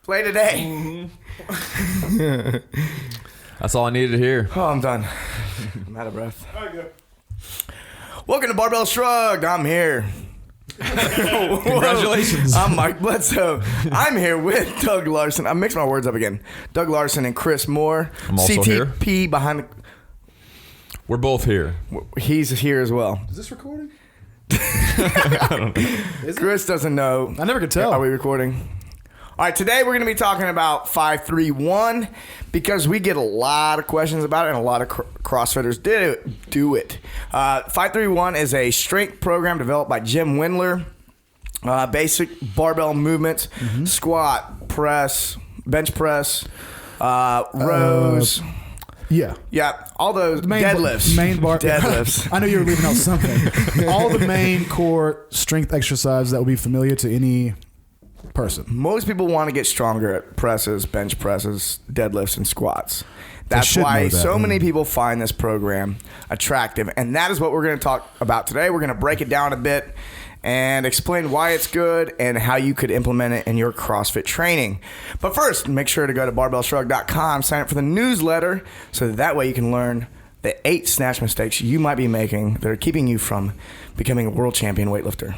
Play today. That's all I needed to hear. Oh, I'm done. I'm out of breath. Welcome to Barbell Shrugged. I'm here. Congratulations. I'm Mike Bledsoe. I'm here with Doug Larson. I mixed my words up again. Doug Larson and Chris Moore. I'm also CTP here. Behind the... We're both here. He's here as well. Is this recording? I don't know. Chris doesn't know. I never could tell. Are we recording? All right, today we're going to be talking about 531 because we get a lot of questions about it and a lot of CrossFitters do it. 531 is a strength program developed by Jim Wendler. Basic barbell movements, squat, press, bench press, rows. Yeah, all those deadlifts. Deadlifts. I know you were leaving out something. All the main core strength exercises that will be familiar to any person. Most people want to get stronger at presses, bench presses, deadlifts, and squats. That's why so many people find this program attractive. And that is what we're going to talk about today. We're going to break it down a bit and explain why it's good and how you could implement it in your CrossFit training. But first, make sure to go to barbellshrug.com, sign up for the newsletter, so that way you can learn the 8 snatch mistakes you might be making that are keeping you from becoming a world champion weightlifter.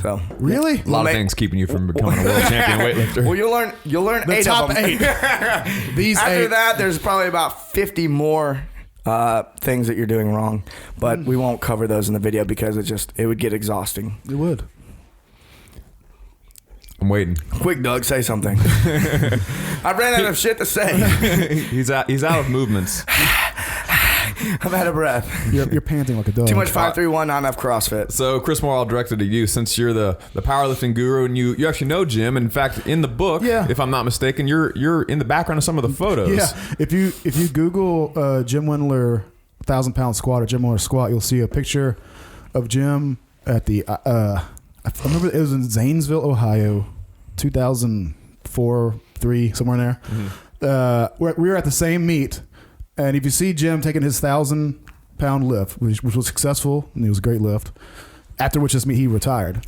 So really, a lot of things keeping you from becoming a world champion weightlifter. Well, you'll learn the 8 top of them. 8. After that, there's probably about 50 more things that you're doing wrong, but we won't cover those in the video because it would get exhausting. It would. I'm waiting. Quick, Doug, say something. I ran out of shit to say. He's out of movements. I'm out of breath. You're panting like a dog. Too much 531, not enough CrossFit. So, Chris Moore, I'll direct it to you since you're the powerlifting guru and you actually know Jim. In fact, in the book, if I'm not mistaken, you're in the background of some of the photos. Yeah. If you Google Jim Wendler 1,000-pound squat or Jim Wendler squat, you'll see a picture of Jim at the I remember it was in Zanesville, Ohio, 2004, 3, somewhere in there. We were at the same meet. And if you see Jim taking his 1,000-pound lift, which was successful, and it was a great lift, after which this meet he retired.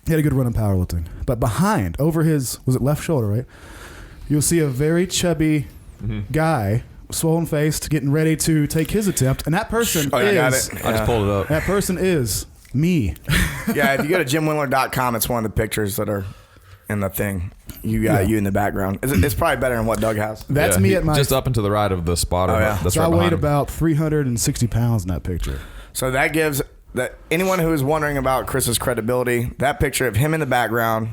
He had a good run in powerlifting. But behind, over his, was it left shoulder, right? You'll see a very chubby guy, swollen-faced, getting ready to take his attempt. And that person I just pulled it up. That person is me. Yeah, if you go to jimwendler.com, it's one of the pictures that are in the thing. You got you in the background. It's probably better than what Doug has. That's me at my... Just up and to the right of the spotter. Oh, yeah. That's so right I weighed him. about 360 pounds in that picture. So that gives that anyone who is wondering about Chris's credibility, that picture of him in the background,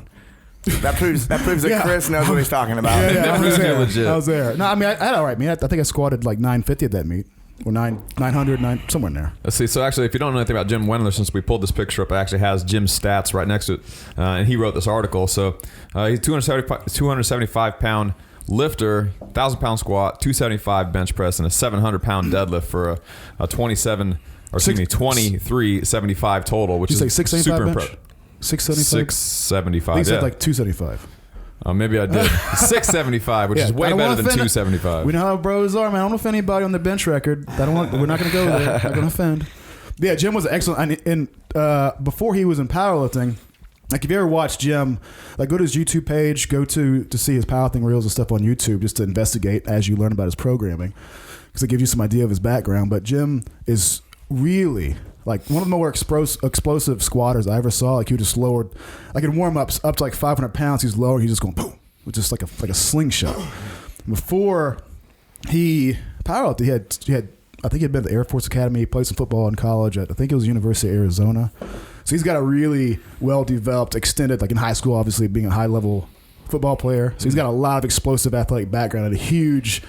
that proves that Chris knows what he's talking about. Yeah, You're legit. I was there. No, I mean, I had all right, man. I think I squatted like 950 at that meet. Or 900, somewhere in there. Let's see. So actually, if you don't know anything about Jim Wendler, since we pulled this picture up, it actually has Jim's stats right next to it, and he wrote this article. So he's 275-pound lifter, 1,000-pound squat, 275 bench press, and a 700-pound deadlift for a 2375 total, which is like 675 super bench? 675. 675. He said like 275. Maybe I did. 675, which is way better than 275. We know how bros are, man. I don't know if anybody on the bench record. We're not going to go there. Not going to offend. Yeah, Jim was excellent. And before he was in powerlifting, like if you ever watched Jim, like go to his YouTube page, go to see his powerlifting reels and stuff on YouTube just to investigate as you learn about his programming, because it gives you some idea of his background. But Jim is really like one of the more explosive squatters I ever saw. Like he just lowered, like in warm-ups up to like 500 pounds, he's lower, he's just going boom, with just like a slingshot. Before he powerlifted, he had I think he had been at the Air Force Academy, played some football in college at, I think it was the University of Arizona. So he's got a really well-developed, extended, like in high school, obviously being a high-level football player. So he's got a lot of explosive athletic background and a huge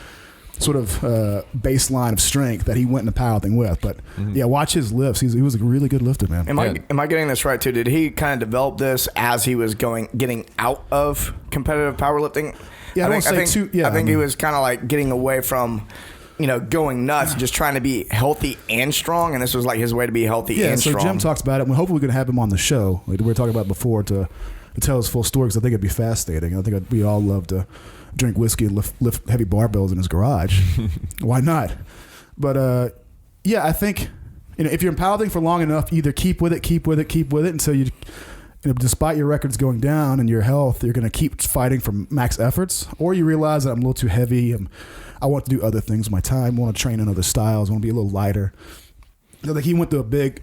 sort of baseline of strength that he went into powerlifting with. But yeah, watch his lifts. He was a really good lifter, man. Am I getting this right too? Did he kind of develop this as he was getting out of competitive powerlifting? Yeah, I think he was kind of like getting away from, going nuts, and just trying to be healthy and strong, and this was like his way to be healthy and strong. Yeah, so Jim talks about it, and hopefully we can have him on the show, like we were talking about before, to tell his full story, because I think it'd be fascinating. I think we'd all love to drink whiskey and lift heavy barbells in his garage. Why not? But yeah, I think if you're in powerlifting for long enough, either keep with it until you, despite your records going down and your health, you're going to keep fighting for max efforts, or you realize that I'm a little too heavy and I want to do other things with my time. I want to train in other styles. I want to be a little lighter. Like he went through a big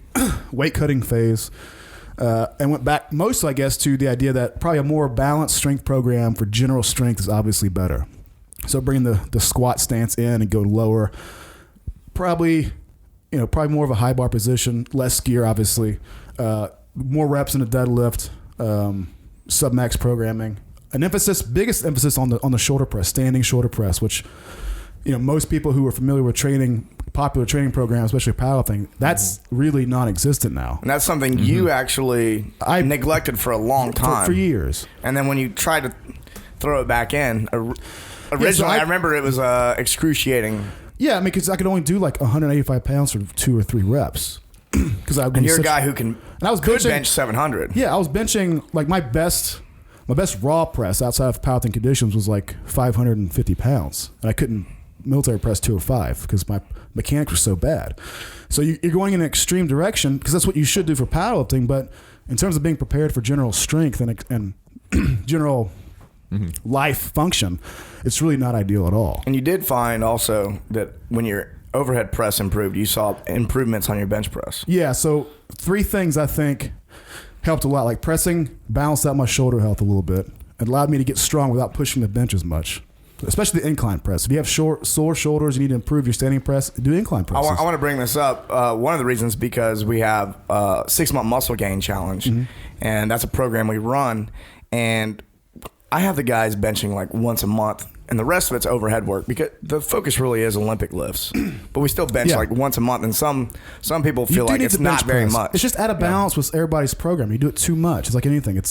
weight cutting phase. And went back mostly, I guess, to the idea that probably a more balanced strength program for general strength is obviously better. So bring the squat stance in and go lower. Probably more of a high bar position, less gear, obviously. More reps in the deadlift, sub-max programming. Biggest emphasis on the shoulder press, standing shoulder press, which, most people who are familiar with popular training programs, especially powerlifting, that's really non-existent now. And that's something you actually neglected for a long time. For years. And then when you try to throw it back in, originally I remember it was excruciating. Yeah, I mean, because I could only do like 185 pounds for 2 or 3 reps. And you're a guy who could bench 700. Yeah, I was benching, like my best raw press outside of powerlifting conditions was like 550 pounds. And I couldn't military press 205 because my mechanics were so bad. So you're going in an extreme direction because that's what you should do for powerlifting. But in terms of being prepared for general strength and general life function, it's really not ideal at all. And you did find also that when your overhead press improved, you saw improvements on your bench press. Yeah, so 3 things I think helped a lot. Like pressing balanced out my shoulder health a little bit. It allowed me to get strong without pushing the bench as much. Especially the incline press. If you have sore shoulders, you need to improve your standing press, do incline presses. I want to bring this up. One of the reasons because we have a 6-month muscle gain challenge, and that's a program we run. And I have the guys benching like once a month, and the rest of it's overhead work because the focus really is Olympic lifts. But we still bench like once a month, and some people feel like it's not very much. It's just out of balance with everybody's program. You do it too much. It's like anything.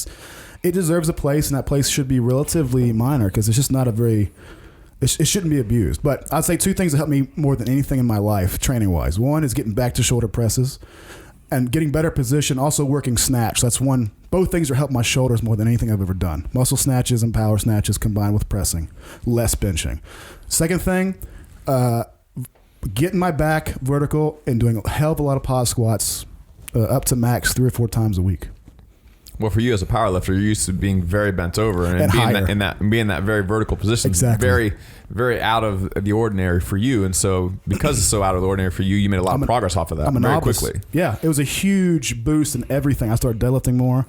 It deserves a place, and that place should be relatively minor because it's just not it shouldn't be abused. But I'd say 2 things that helped me more than anything in my life, training-wise. One is getting back to shoulder presses and getting better position, also working snatch. That's one. Both things are helping my shoulders more than anything I've ever done. Muscle snatches and power snatches combined with pressing, less benching. Second thing, getting my back vertical and doing a hell of a lot of pod squats up to max 3 or 4 times a week. Well, for you as a powerlifter, you're used to being very bent over and being in that very vertical position. Exactly. Very, very out of the ordinary for you. And so because it's so out of the ordinary for you, you made a lot of progress off of that very quickly. Yeah, it was a huge boost in everything. I started deadlifting more.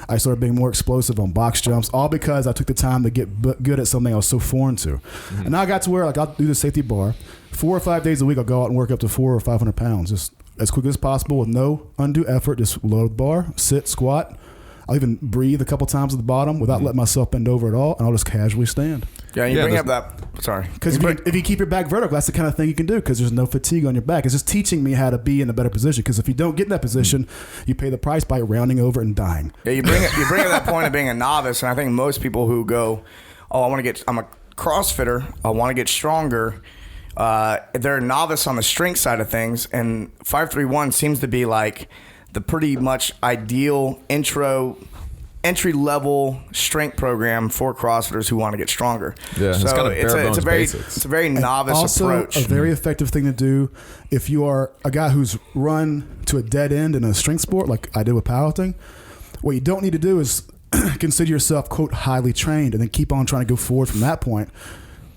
I started being more explosive on box jumps, all because I took the time to get good at something I was so foreign to. And now I got to where like I'll do the safety bar. 4 or 5 days a week, I'll go out and work up to 400 or 500 pounds, just as quickly as possible with no undue effort. Just load the bar, sit, squat. I'll even breathe a couple times at the bottom without letting myself bend over at all, and I'll just casually stand. Yeah, you bring up that. Sorry. Because if you keep your back vertical, that's the kind of thing you can do because there's no fatigue on your back. It's just teaching me how to be in a better position because if you don't get in that position, you pay the price by rounding over and dying. Yeah, you bring up that point of being a novice, and I think most people who go, I'm a CrossFitter, I want to get stronger, they're a novice on the strength side of things, and 531 seems to be like the pretty much ideal entry level strength program for CrossFitters who want to get stronger. Yeah, so it's a very novice also approach. A very effective thing to do if you are a guy who's run to a dead end in a strength sport like I did with powerlifting. What you don't need to do is consider yourself, quote, highly trained and then keep on trying to go forward from that point.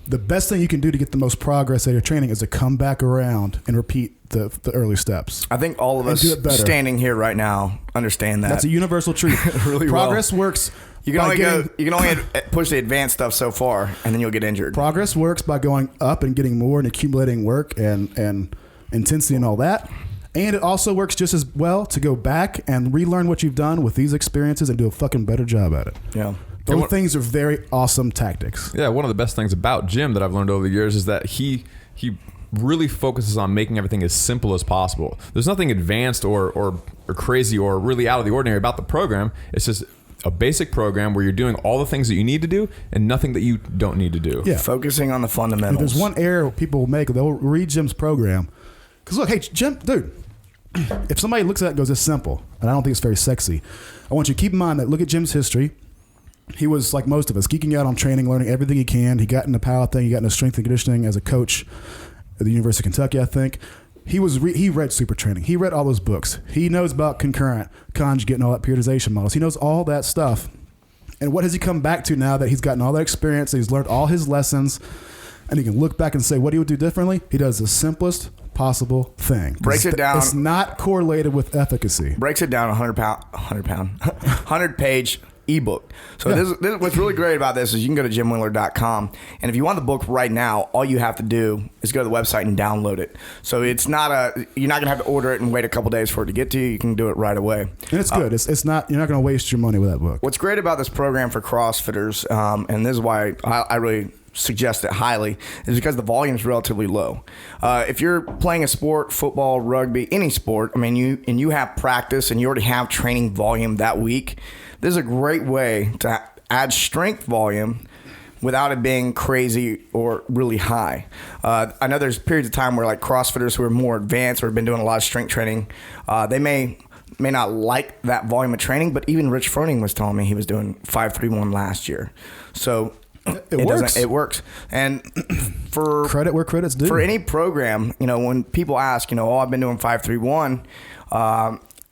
The best thing you can do to get the most progress at your training is to come back around and repeat the early steps. I think all of us standing here right now understand that. That's a universal truth. Really Progress works. You can only push the advanced stuff so far, and then you'll get injured. Progress works by going up and getting more and accumulating work and intensity and all that. And it also works just as well to go back and relearn what you've done with these experiences and do a fucking better job at it. Yeah. Those things are very awesome tactics. Yeah, one of the best things about Jim that I've learned over the years is that he really focuses on making everything as simple as possible. There's nothing advanced or crazy or really out of the ordinary about the program. It's just a basic program where you're doing all the things that you need to do and nothing that you don't need to do. Yeah. Focusing on the fundamentals. If there's one error people will make, they'll read Jim's program. Because look, hey, Jim, dude, if somebody looks at it and goes, it's simple, and I don't think it's very sexy, I want you to keep in mind that look at Jim's history. He was like most of us, geeking out on training, learning everything he can. He got into powerlifting. He got into strength and conditioning as a coach at the University of Kentucky, I think. He read Super Training. He read all those books. He knows about concurrent, conjugate, and all that periodization models. He knows all that stuff. And what has he come back to now that he's gotten all that experience, he's learned all his lessons, and he can look back and say what he would do differently? He does the simplest possible thing. Breaks it down. It's not correlated with efficacy. Breaks it down 100 page ebook. So this what's really great about this is you can go to jimwendler.com, and if you want the book right now, all you have to do is go to the website and download it. So it's not you're not gonna have to order it and wait a couple days for it to get to you. You can do it right away. And it's good. It's not, you're not gonna waste your money with that book. What's great about this program for CrossFitters, and this is why I really suggest it highly, is because the volume is relatively low. If you're playing a sport, football, rugby, any sport, I mean, you have practice and you already have training volume that week, this is a great way to add strength volume without it being crazy or really high. I know there's periods of time where like CrossFitters who are more advanced or have been doing a lot of strength training, they may not like that volume of training, but even Rich Froning was telling me he was doing 531 last year. So it works. It works. And for credit where credit's due. For any program, when people ask, I've been doing 531,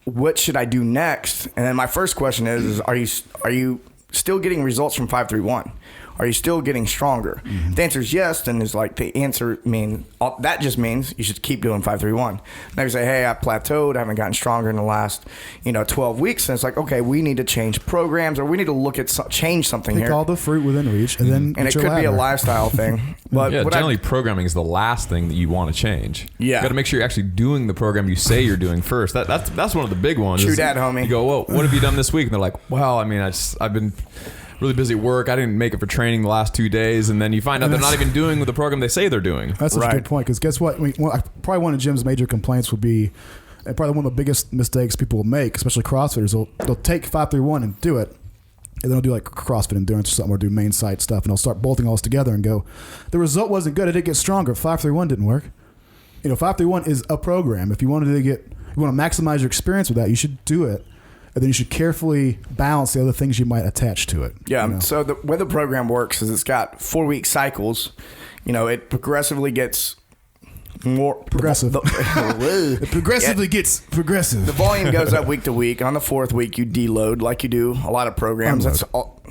what should I do next? And then my first question is are you still getting results from 531? Are you still getting stronger? Mm-hmm. If the answer is yes, then is like the answer that just means you should keep doing 531. Now you say, hey, I plateaued, I haven't gotten stronger in the last 12 weeks, and it's like, okay, we need to change programs, or we need to look at change something Pick here. all the fruit within reach, and then and it could be a lifestyle thing. But generally programming is the last thing that you want to change. Yeah, you got to make sure you're actually doing the program you say you're doing first. That's one of the big ones. True that, homie. You go, well, what have you done this week? And they're like, well, I mean, I've been really busy at work. I didn't make it for training the last 2 days, and then you find out they're not even doing the program they say they're doing. That's such a good point, because guess what? Probably one of Jim's major complaints would be, and probably one of the biggest mistakes people will make, especially CrossFitters, they'll take 531 and do it, and then they'll do like CrossFit Endurance or something, or do main site stuff, and they'll start bolting all this together and go, the result wasn't good. I didn't get stronger. 531 didn't work. 531 is a program. If you want to maximize your experience with that, you should do it. And then you should carefully balance the other things you might attach to it. Yeah. So the way the program works is it's got 4-week cycles. It progressively gets more progressive. It progressively gets progressive. The volume goes up week to week. On the 4th week, you deload like you do a lot of programs. Unload. That's all.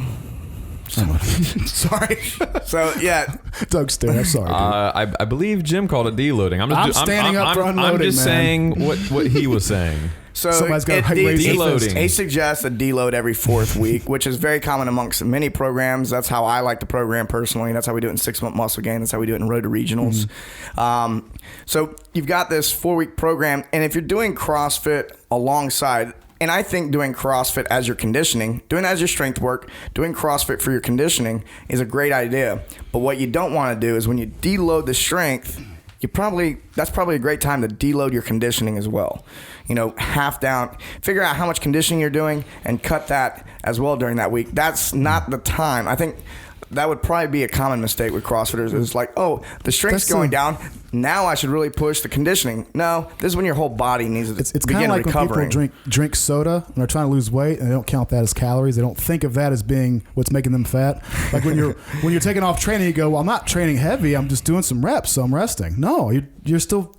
Sorry. So yeah, Doug stare. I'm sorry. I believe Jim called it deloading. I'm standing up for unloading. I'm just saying what he was saying. So somebody's got deloading. He suggests a deload every 4th week, which is very common amongst many programs. That's how I like the program personally. That's how we do it in 6-month muscle gain. That's how we do it in road to regionals. Mm-hmm. So you've got this 4-week program, and if you're doing CrossFit alongside, and I think doing CrossFit as your conditioning, doing that as your strength work, doing CrossFit for your conditioning is a great idea. But what you don't want to do is when you deload the strength, that's probably a great time to deload your conditioning as well. Half down, figure out how much conditioning you're doing and cut that as well during that week. That's not the time. I think that would probably be a common mistake with CrossFitters. It's like, oh, the strength's going down. Now I should really push the conditioning. No, this is when your whole body needs to it's begin kind of like recovering. When people drink soda and they're trying to lose weight and they don't count that as calories. They don't think of that as being what's making them fat. Like when you're taking off training, you go, well, I'm not training heavy. I'm just doing some reps, so I'm resting. No, you're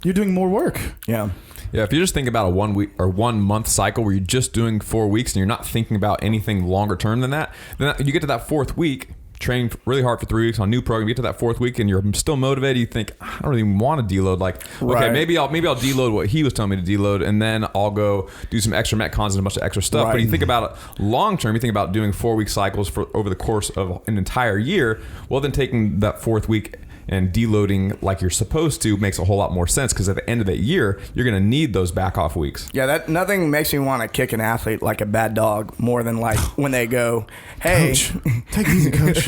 doing more work. Yeah. Yeah, if you just think about a 1 week or 1 month cycle where you're just doing 4 weeks and you're not thinking about anything longer term than that, then you get to that 4th week, training really hard for 3 weeks on a new program, you get to that 4th week and you're still motivated, you think, I don't even want to deload. Like, okay, maybe I'll deload what he was telling me to deload, and then I'll go do some extra metcons and a bunch of extra stuff. Right. But you think about it long term, you think about doing 4-week cycles for over the course of an entire year, well, then taking that 4th week and deloading like you're supposed to makes a whole lot more sense, because at the end of the year, you're going to need those back off weeks. Yeah, nothing makes me want to kick an athlete like a bad dog more than like when they go, hey, Coach, take it easy, coach.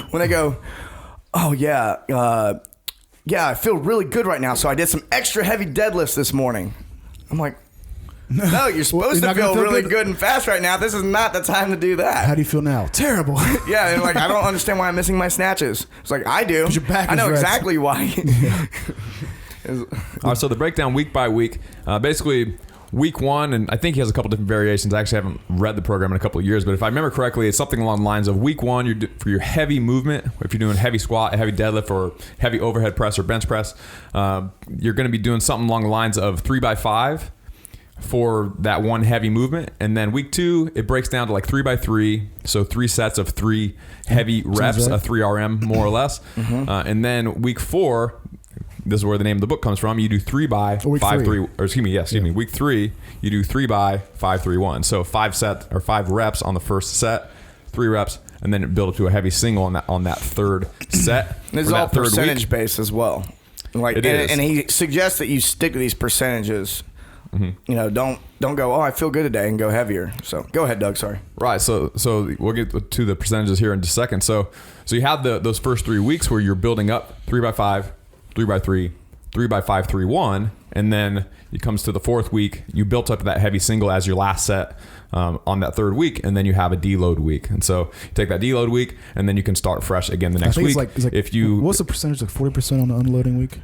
When they go, oh yeah, I feel really good right now, so I did some extra heavy deadlifts this morning. I'm like, no, you're supposed to feel really good and fast right now. This is not the time to do that. How do you feel now? Terrible. Yeah, and like I don't understand why I'm missing my snatches. It's like I do. Your back I know is exactly why. All right, so the breakdown week by week, basically week one, and I think he has a couple different variations. I actually haven't read the program in a couple of years, but if I remember correctly, it's something along the lines of week one, for your heavy movement, if you're doing heavy squat, heavy deadlift, or heavy overhead press or bench press, you're going to be doing something along the lines of 3x5 for that one heavy movement. And then week two, it breaks down to like 3x3, so 3 sets of 3 heavy reps, right. a 3RM more or less. And then week four, this is where the name of the book comes from. You do 3x5-3, or excuse me. Week 3, you do 3x5-3-1. So 5 sets or 5 reps on the first set, 3 reps, and then build up to a heavy single on that third set. This is all percentage based as well. Like, and he suggests that you stick to these percentages. You know, don't go, oh, I feel good today, and go heavier. So go ahead, Doug. Sorry. Right. So we'll get to the percentages here in just a second. So you had those first 3 weeks where you're building up 3x5, 3x3, 3x5-3-1, and then it comes to the fourth week. You built up that heavy single as your last set on that third week, and then you have a deload week. And so you take that deload week, and then you can start fresh again the next week. It's like, if you, what's the percentage? Like 40% on the unloading week.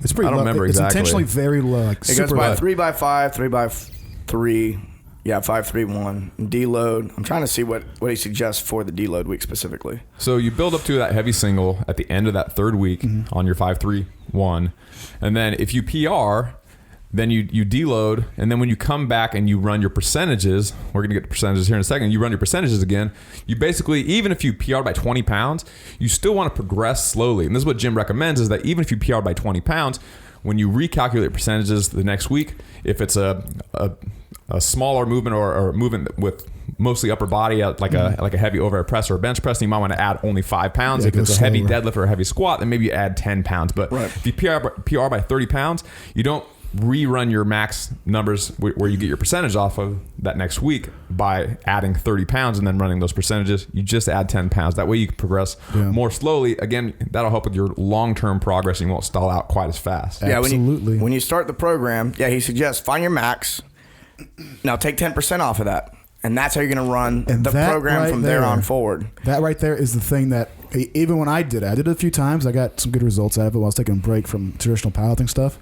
It's pretty. I don't remember exactly. It's intentionally very low. Like it goes by 3x5, 3x3. Yeah, 5-3-1 deload. I'm trying to see what he suggests for the deload week specifically. So you build up to that heavy single at the end of that third week on your 5-3-1, and then if you PR, then you deload, and then when you come back and you run your percentages, we're gonna get to percentages here in a second. You run your percentages again. You basically, even if you PR by 20 pounds, you still want to progress slowly. And this is what Jim recommends: is that even if you PR by 20 pounds, when you recalculate percentages the next week, if it's a smaller movement or movement with mostly upper body, like a heavy overhead press or a bench press, you might want to add only 5 pounds. If it's a heavy deadlift or a heavy squat, then maybe you add 10 pounds. But if you PR by 30 pounds, you don't rerun your max numbers where you get your percentage off of that next week by adding 30 pounds and then running those percentages. You just add 10 pounds. That way you can progress more slowly. Again, that'll help with your long-term progress, and you won't stall out quite as fast. Yeah, absolutely. When you start the program, he suggests find your max. Now take 10% off of that. And that's how you're going to run the program from there on forward. That right there is the thing that, even when I did it a few times. I got some good results out of it while I was taking a break from traditional powerlifting stuff.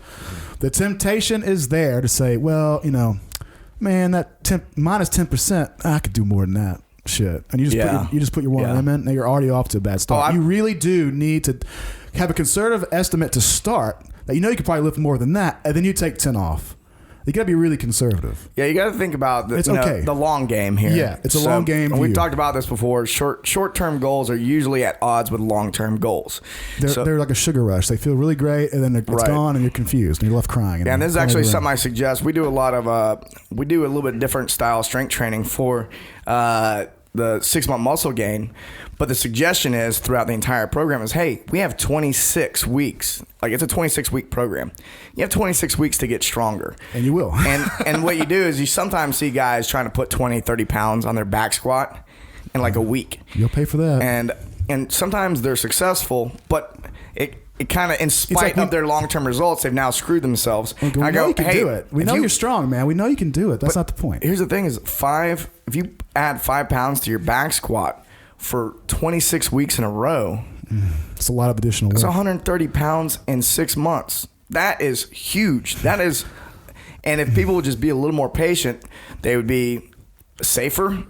The temptation is there to say, well, you know, man, that minus 10%, I could do more than that. Shit. And you just put your 1RM in, and you're already off to a bad start. You really do need to have a conservative estimate to start that you know you could probably lift more than that, and then you take 10 off. You got to be really conservative. Yeah, you got to think about the long game here. Yeah, it's a long game. We've talked about this before. Short-term goals are usually at odds with long-term goals. They're like a sugar rush. They feel really great, and then it's gone, and you're confused, and you're left crying. And this is actually something I suggest. We do a little bit different style strength training for the 6-month muscle gain. But the suggestion is throughout the entire program is, hey, we have 26 weeks. Like, it's a 26-week program. You have 26 weeks to get stronger. And you will. and what you do is you sometimes see guys trying to put 20, 30 pounds on their back squat in like a week. You'll pay for that. And sometimes they're successful, but it kind of, in spite of their long-term results, they've now screwed themselves. We know you can do it. We know you're strong, man. We know you can do it. That's not the point. Here's the thing is if you add 5 pounds to your back squat for 26 weeks in a row, it's a lot of additional work. It's 130 pounds in 6 months. That is huge. And if people would just be a little more patient, they would be safer.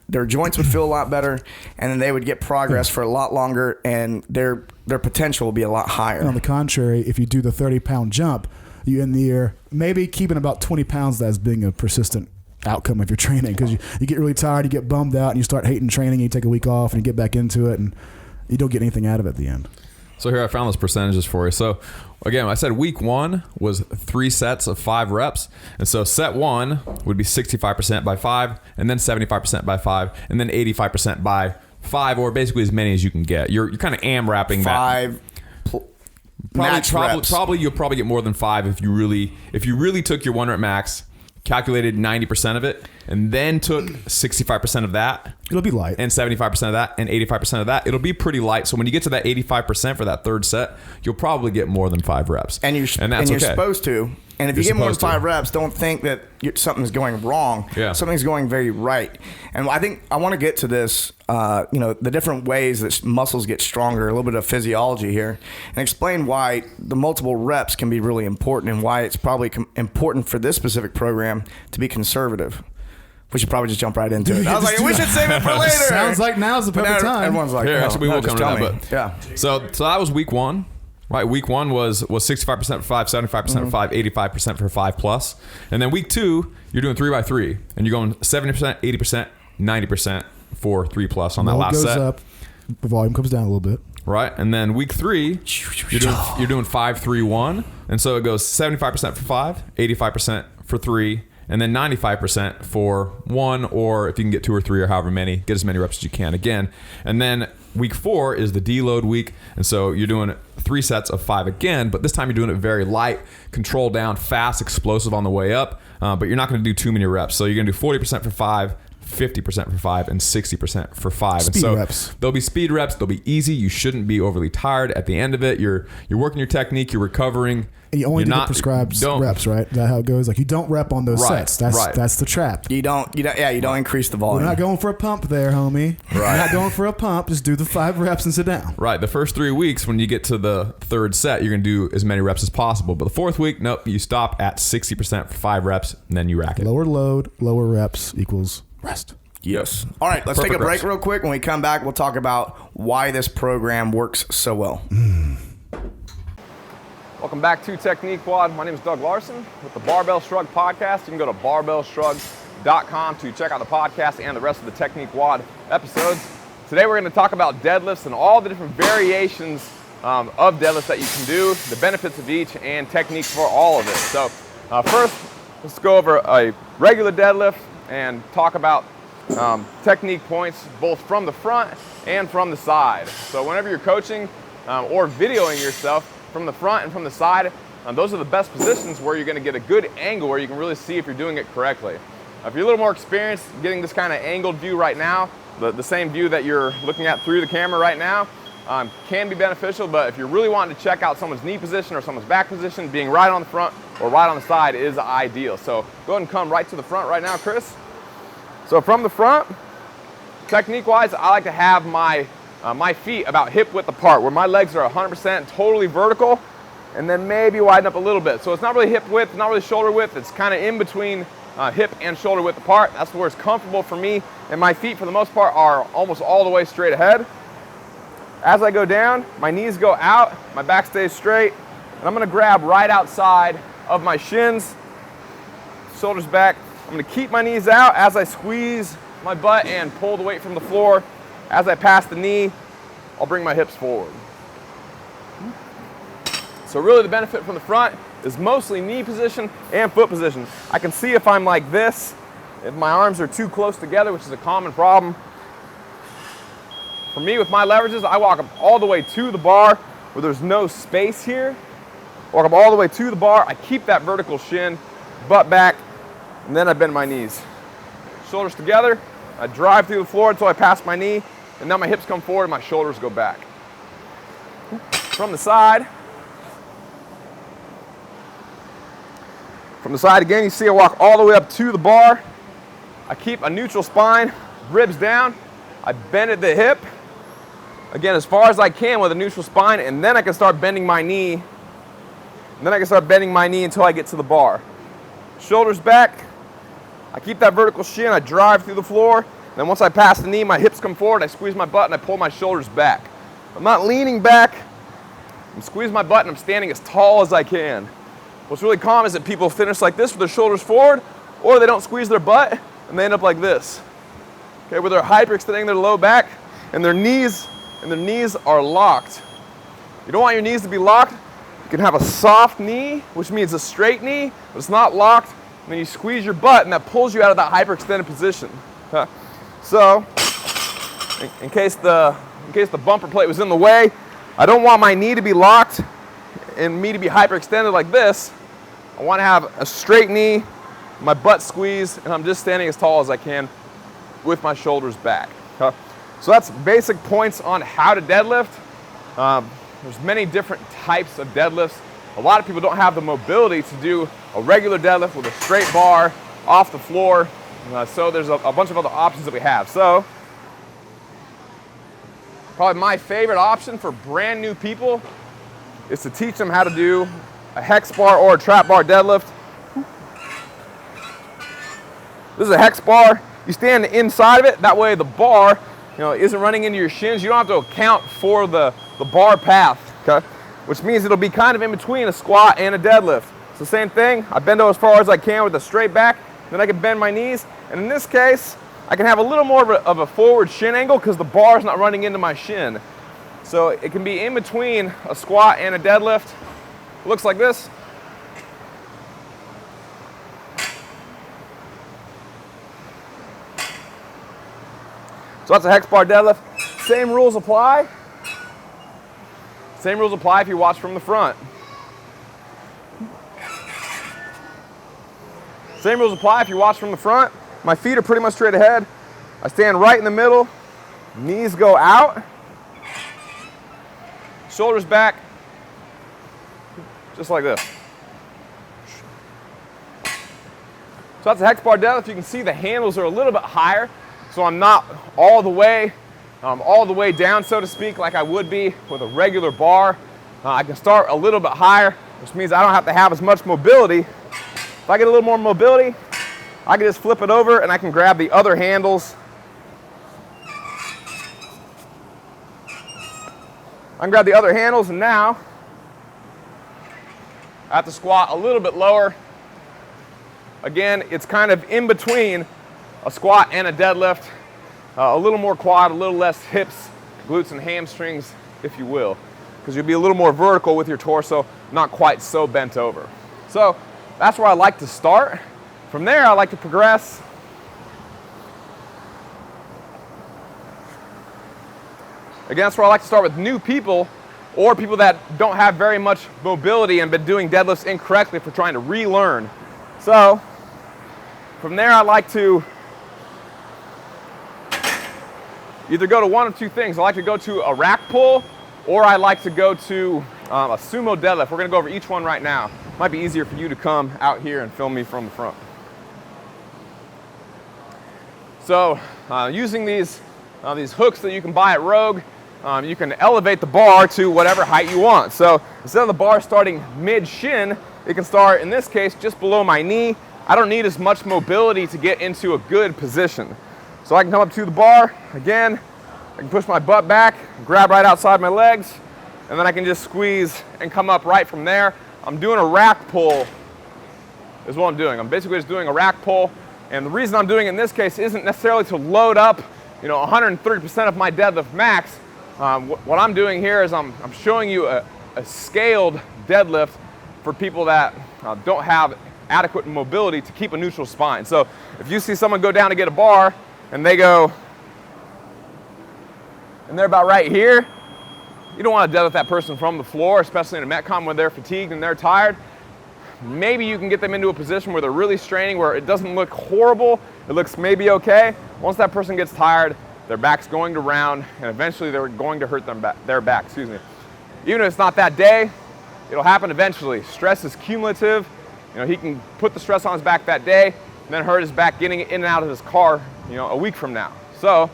Their joints would feel a lot better, and then they would get progress for a lot longer, and their potential will be a lot higher. And on the contrary, if you do the 30-pound jump, you end the year maybe keeping about 20 pounds as being a persistent outcome of your training, because you get really tired, you get bummed out, and you start hating training, you take a week off, and you get back into it, and you don't get anything out of it at the end. So here I found those percentages for you. So again, I said week 1 was 3 sets of 5 reps. And so set 1 would be 65% by 5, and then 75% by 5, and then 85% by 5, or basically as many as you can get. You're kind of wrapping 5, Probably you'll probably get more than 5 if you really took your 1 rep max, calculated 90% of it, and then took 65% of that. It'll be light. And 75% of that, and 85% of that. It'll be pretty light. So when you get to that 85% for that third set, you'll probably get more than 5 reps. And you're supposed to. And if you get more than 5 reps, don't think that something's going wrong. Yeah. Something's going very right. And I think I want to get to this, the different ways that muscles get stronger, a little bit of physiology here, and explain why the multiple reps can be really important and why it's probably important for this specific program to be conservative. We should probably just jump right into it. I was like, we should save it for later. Sounds like now's the perfect time. Everyone's like, actually, we will come to that. But yeah. So that was week 1. Right, week 1 was 65% for 5, 75% for 5, 85% for 5 plus. And then week 2, you're doing 3x3. And you're going 70%, 80%, 90% for 3 plus on that last set. Up, the volume comes down a little bit. Right, and then week 3, you're doing 5, 3, 1. And so it goes 75% for 5, 85% for 3, and then 95% for 1, or if you can get 2 or 3 or however many, get as many reps as you can again. And then week 4 is the deload week, and so you're doing 3 sets of 5 again, but this time you're doing it very light, control down, fast, explosive on the way up, but you're not going to do too many reps. So you're going to do 40% for 5, 50% for 5, and 60% for 5. Speed reps. They'll be speed reps. They'll be easy. You shouldn't be overly tired at the end of it. You're working your technique. You're recovering. And you only do the prescribed reps, right? Is that how it goes? Like you don't rep on those sets. That's the trap. You don't increase the volume. We're not going for a pump there, homie. Right. We're not going for a pump. Just do the 5 reps and sit down. Right. The first 3 weeks, when you get to the third set, you're going to do as many reps as possible. But the 4th week, nope, you stop at 60% for 5 reps, and then you rack it. Lower load, lower reps equals rest. Yes. All right, let's take a break real quick. When we come back, we'll talk about why this program works so well. Welcome back to Technique Quad. My name is Doug Larson with the Barbell Shrug podcast. You can go to barbellshrug.com to check out the podcast and the rest of the Technique Quad episodes. Today we're going to talk about deadlifts and all the different variations of deadlifts that you can do, the benefits of each, and techniques for all of it. So first, let's go over a regular deadlift and talk about technique points both from the front and from the side. So whenever you're coaching or videoing yourself from the front and from the side, those are the best positions where you're going to get a good angle where you can really see if you're doing it correctly. If you're a little more experienced, getting this kind of angled view right now, the same view that you're looking at through the camera right now, can be beneficial, but if you're really wanting to check out someone's knee position or someone's back position, being right on the front or right on the side is ideal. So go ahead and come right to the front right now, Chris. So from the front, technique-wise, I like to have my feet about hip width apart, where my legs are 100% totally vertical, and then maybe widen up a little bit. So it's not really hip width, not really shoulder width. It's kind of in between hip and shoulder width apart. That's where it's comfortable for me, and my feet, for the most part, are almost all the way straight ahead. As I go down, my knees go out, my back stays straight, and I'm going to grab right outside of my shins, shoulders back. I'm going to keep my knees out as I squeeze my butt and pull the weight from the floor. As I pass the knee, I'll bring my hips forward. So really the benefit from the front is mostly knee position and foot position. I can see if I'm like this, if my arms are too close together, which is a common problem. For me, with my leverages, I walk up all the way to the bar where there's no space here. Walk up all the way to the bar. I keep that vertical shin, butt back, and then I bend my knees. Shoulders together, I drive through the floor until I pass my knee, and now my hips come forward and my shoulders go back. From the side again, you see I walk all the way up to the bar. I keep a neutral spine, ribs down. I bend at the hip, again, as far as I can with a neutral spine, and then I can start bending my knee. And then I can start bending my knee until I get to the bar. Shoulders back. I keep that vertical shin, I drive through the floor. Then once I pass the knee, my hips come forward, I squeeze my butt and I pull my shoulders back. I'm not leaning back, I'm squeezing my butt and I'm standing as tall as I can. What's really common is that people finish like this with their shoulders forward, or they don't squeeze their butt and they end up like this. Okay, where they're hyperextending their low back and their knees are locked. You don't want your knees to be locked. You can have a soft knee, which means a straight knee, but it's not locked. And then you squeeze your butt and that pulls you out of that hyperextended position. So, in case the bumper plate was in the way, I don't want my knee to be locked and me to be hyperextended like this, I want to have a straight knee, my butt squeezed, and I'm just standing as tall as I can with my shoulders back. Okay? So that's basic points on how to deadlift. There's many different types of deadlifts. A lot of people don't have the mobility to do a regular deadlift with a straight bar off the floor. So there's a bunch of other options that we have. So probably my favorite option for brand new people is to teach them how to do a hex bar or a trap bar deadlift. This is a hex bar. You stand inside of it. That way the bar, isn't running into your shins. You don't have to account for the bar path, okay? Which means it'll be kind of in between a squat and a deadlift. It's the same thing. I bend over as far as I can with a straight back. Then I can bend my knees. And in this case, I can have a little more of a forward shin angle because the bar is not running into my shin. So it can be in between a squat and a deadlift. It looks like this. So that's a hex bar deadlift. Same rules apply. Same rules apply if you watch from the front. Same rules apply if you watch from the front. My feet are pretty much straight ahead. I stand right in the middle. Knees go out. Shoulders back. Just like this. So that's a hex bar deadlift. You can see the handles are a little bit higher. So I'm not all the way down, so to speak, like I would be with a regular bar. I can start a little bit higher, which means I don't have to have as much mobility. If I get a little more mobility, I can just flip it over and I can grab the other handles. I can grab the other handles, and now I have to squat a little bit lower. Again, it's kind of in between a squat and a deadlift. A little more quad, a little less hips, glutes and hamstrings, if you will, because you'll be a little more vertical with your torso, not quite so bent over. So that's where I like to start. From there, I like to progress. Again, that's where I like to start with new people or people that don't have very much mobility and been doing deadlifts incorrectly for trying to relearn. So from there, I like to either go to one of two things. I like to go to a rack pull, or I like to go to a sumo deadlift. We're going to go over each one right now. Might be easier for you to come out here and film me from the front. So using these hooks that you can buy at Rogue, you can elevate the bar to whatever height you want. So instead of the bar starting mid-shin, it can start, in this case, just below my knee. I don't need as much mobility to get into a good position. So I can come up to the bar, again, I can push my butt back, grab right outside my legs, and then I can just squeeze and come up right from there. I'm doing a rack pull is what I'm doing. I'm basically just doing a rack pull, and the reason I'm doing it in this case isn't necessarily to load up 130% of my deadlift max. What I'm doing here is I'm showing you a scaled deadlift for people that don't have adequate mobility to keep a neutral spine. So if you see someone go down to get a bar, and they go, and they're about right here, you don't want to deadlift that person from the floor, especially in a Metcon when they're fatigued and they're tired. Maybe you can get them into a position where they're really straining, where it doesn't look horrible, it looks maybe okay. Once that person gets tired, their back's going to round, and eventually they're going to hurt their back. Even if it's not that day, it'll happen eventually. Stress is cumulative. He can put the stress on his back that day, and then hurt his back getting in and out of his car a week from now. So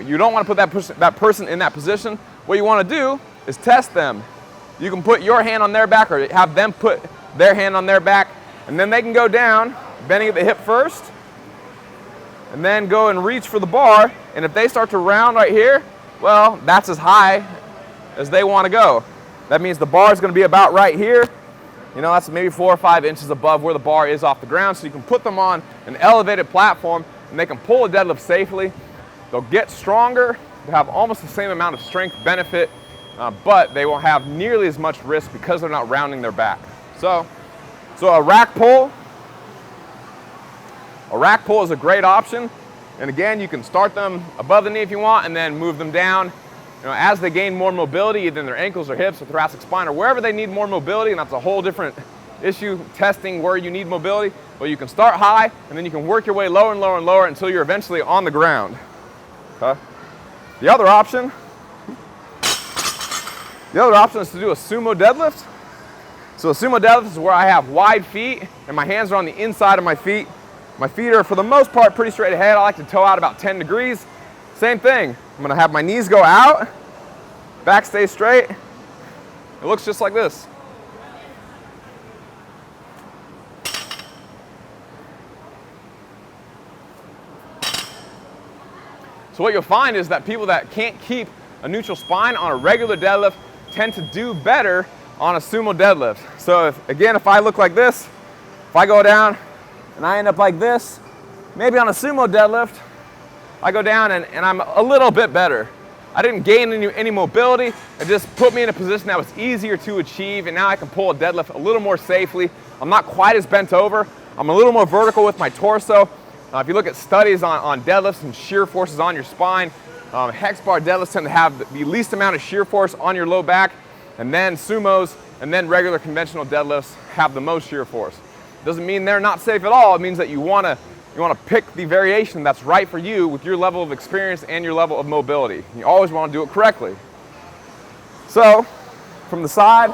you don't want to put that person in that position. What you want to do is test them. You can put your hand on their back or have them put their hand on their back, and then they can go down, bending at the hip first, and then go and reach for the bar. And if they start to round right here, well, that's as high as they want to go. That means the bar is going to be about right here. That's maybe 4 or 5 inches above where the bar is off the ground. So you can put them on an elevated platform, and they can pull a deadlift safely. They'll get stronger. They'll have almost the same amount of strength benefit, but they won't have nearly as much risk because they're not rounding their back. So a rack pull is a great option. And again, you can start them above the knee if you want, and then move them down as they gain more mobility, either in their ankles or hips or thoracic spine or wherever they need more mobility, and that's a whole different issue, testing where you need mobility, but you can start high and then you can work your way lower and lower and lower until you're eventually on the ground. Okay? The other option is to do a sumo deadlift. So a sumo deadlift is where I have wide feet and my hands are on the inside of my feet. My feet are, for the most part, pretty straight ahead. I like to toe out about 10 degrees. Same thing. I'm gonna have my knees go out, back stay straight. It looks just like this. So what you'll find is that people that can't keep a neutral spine on a regular deadlift tend to do better on a sumo deadlift. So if I look like this, if I go down and I end up like this, maybe on a sumo deadlift, I go down and I'm a little bit better. I didn't gain any mobility. It just put me in a position that was easier to achieve, and now I can pull a deadlift a little more safely. I'm not quite as bent over. I'm a little more vertical with my torso. If you look at studies on deadlifts and shear forces on your spine, hex bar deadlifts tend to have the least amount of shear force on your low back, and then sumos and then regular conventional deadlifts have the most shear force. Doesn't mean they're not safe at all. It means that you want to pick the variation that's right for you with your level of experience and your level of mobility. You always want to do it correctly. So, from the side,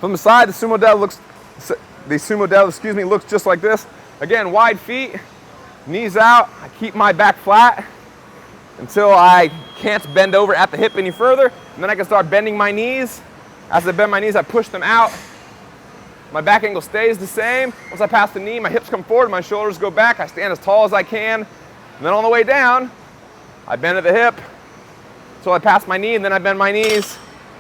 the sumo deadlift looks just like this. Again, wide feet, knees out. I keep my back flat until I can't bend over at the hip any further, and then I can start bending my knees. As I bend my knees, I push them out. My back angle stays the same. Once I pass the knee, my hips come forward, my shoulders go back. I stand as tall as I can. And then on the way down, I bend at the hip until I pass my knee, and then I bend my knees.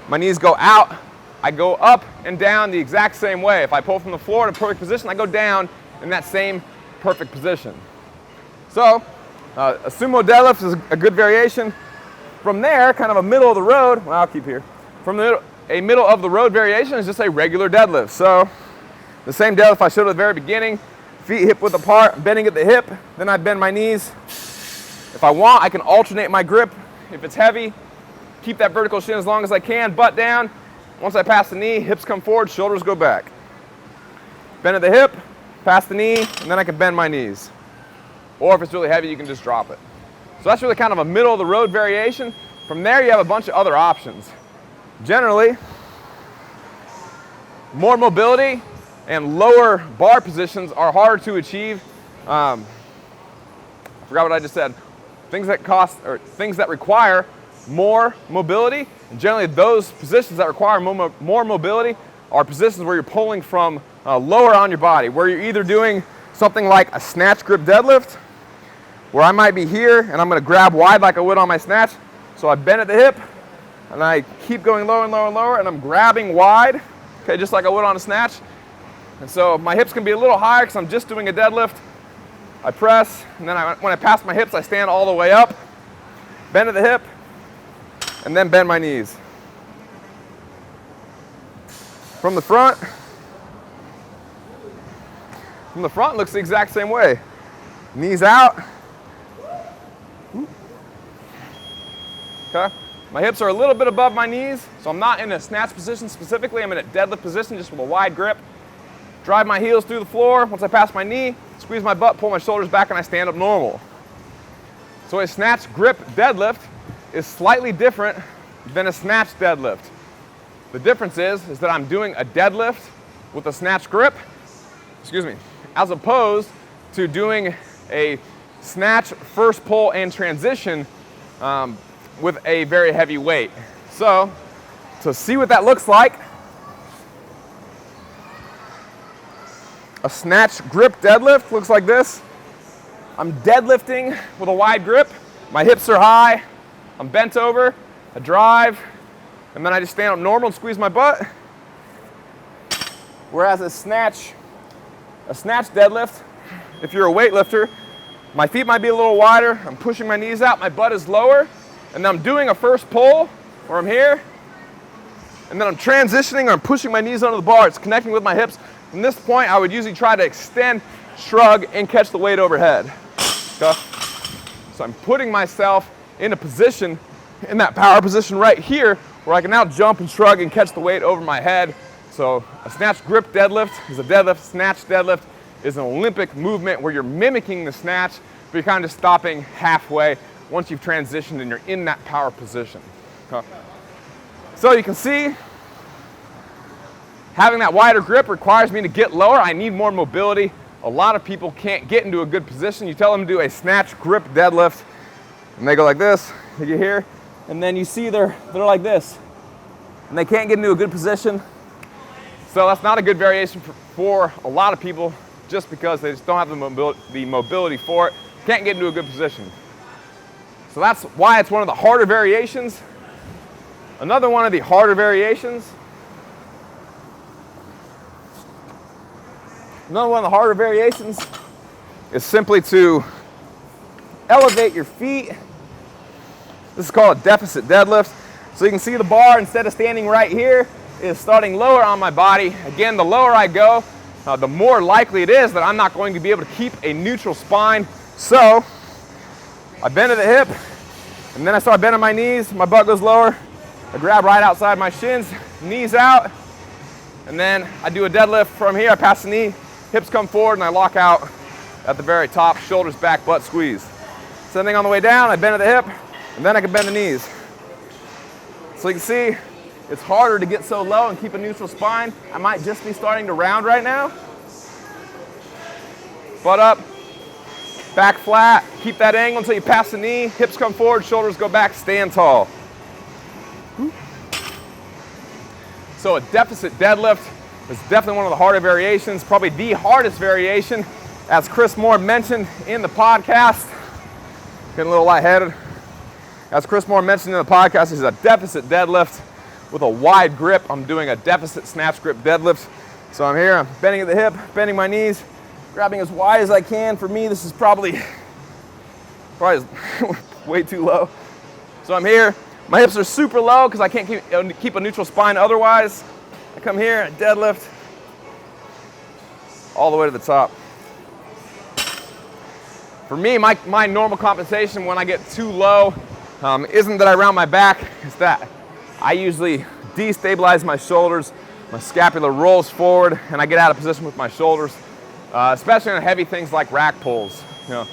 My knees go out. I go up and down the exact same way. If I pull from the floor in a perfect position, I go down in that same perfect position. So, a sumo deadlift is a good variation. From there, kind of a middle of the road, well, I'll keep here. A middle of the road variation is just a regular deadlift. So, the same deadlift I showed at the very beginning, feet hip width apart, bending at the hip, then I bend my knees. If I want, I can alternate my grip. If it's heavy, keep that vertical shin as long as I can, butt down. Once I pass the knee, hips come forward, shoulders go back. Bend at the hip, pass the knee, and then I can bend my knees. Or if it's really heavy, you can just drop it. So that's really kind of a middle of the road variation. From there, you have a bunch of other options. Generally, more mobility and lower bar positions are harder to achieve. I forgot what I just said. Things that require more mobility. And generally, those positions that require more mobility are positions where you're pulling from lower on your body, where you're either doing something like a snatch grip deadlift, where I might be here and I'm going to grab wide like I would on my snatch. So I bend at the hip and I keep going lower and lower and lower, and I'm grabbing wide, okay, just like I would on a snatch. And so my hips can be a little higher because I'm just doing a deadlift. I press, and then when I pass my hips, I stand all the way up, bend at the hip, and then bend my knees. From the front, it looks the exact same way. Knees out. Okay. My hips are a little bit above my knees, so I'm not in a snatch position specifically. I'm in a deadlift position just with a wide grip. Drive my heels through the floor. Once I pass my knee, squeeze my butt, pull my shoulders back, and I stand up normal. So a snatch grip deadlift is slightly different than a snatch deadlift. The difference is that I'm doing a deadlift with a snatch grip, as opposed to doing a snatch first pull and transition with a very heavy weight. So, to see what that looks like, a snatch grip deadlift looks like this. I'm deadlifting with a wide grip. My hips are high. I'm bent over. I drive, and then I just stand up normal and squeeze my butt. Whereas a snatch deadlift, if you're a weightlifter, my feet might be a little wider. I'm pushing my knees out. My butt is lower. And then I'm doing a first pull where I'm here. And then I'm transitioning or I'm pushing my knees under the bar. It's connecting with my hips. From this point, I would usually try to extend, shrug, and catch the weight overhead. Okay? So I'm putting myself in a position, in that power position right here, where I can now jump and shrug and catch the weight over my head. So a snatch grip deadlift is a deadlift. Snatch deadlift is an Olympic movement where you're mimicking the snatch, but you're kind of stopping halfway once you've transitioned and you're in that power position. So you can see, having that wider grip requires me to get lower. I need more mobility. A lot of people can't get into a good position. You tell them to do a snatch grip deadlift, and they go like this. You get here, and then you see they're like this, and they can't get into a good position. So that's not a good variation for a lot of people, just because they just don't have the mobility for it. Can't get into a good position. So that's why it's one of the harder variations. Another one of the harder variations. Another one of the harder variations is simply to elevate your feet. This is called a deficit deadlift. So you can see the bar, instead of standing right here, is starting lower on my body. Again, the lower I go, the more likely it is that I'm not going to be able to keep a neutral spine. So I bend at the hip, and then I start bending my knees. My butt goes lower. I grab right outside my shins, knees out, and then I do a deadlift from here. I pass the knee, hips come forward, and I lock out at the very top, shoulders back, butt squeeze. Same thing on the way down. I bend at the hip, and then I can bend the knees. So you can see, it's harder to get so low and keep a neutral spine. I might just be starting to round right now. Butt up, back flat, keep that angle until you pass the knee, hips come forward, shoulders go back, stand tall. So a deficit deadlift is definitely one of the harder variations, probably the hardest variation. As Chris Moore mentioned in the podcast, getting a little lightheaded. As Chris Moore mentioned in the podcast, this is a deficit deadlift with a wide grip. I'm doing a deficit snatch grip deadlift. So I'm here, I'm bending at the hip, bending my knees, grabbing as wide as I can. For me, this is probably way too low. So I'm here, my hips are super low because I can't keep a neutral spine otherwise. I come here and deadlift all the way to the top. For me, my normal compensation when I get too low isn't that I round my back, it's that I usually destabilize my shoulders, my scapula rolls forward, and I get out of position with my shoulders, especially on heavy things like rack pulls. You know,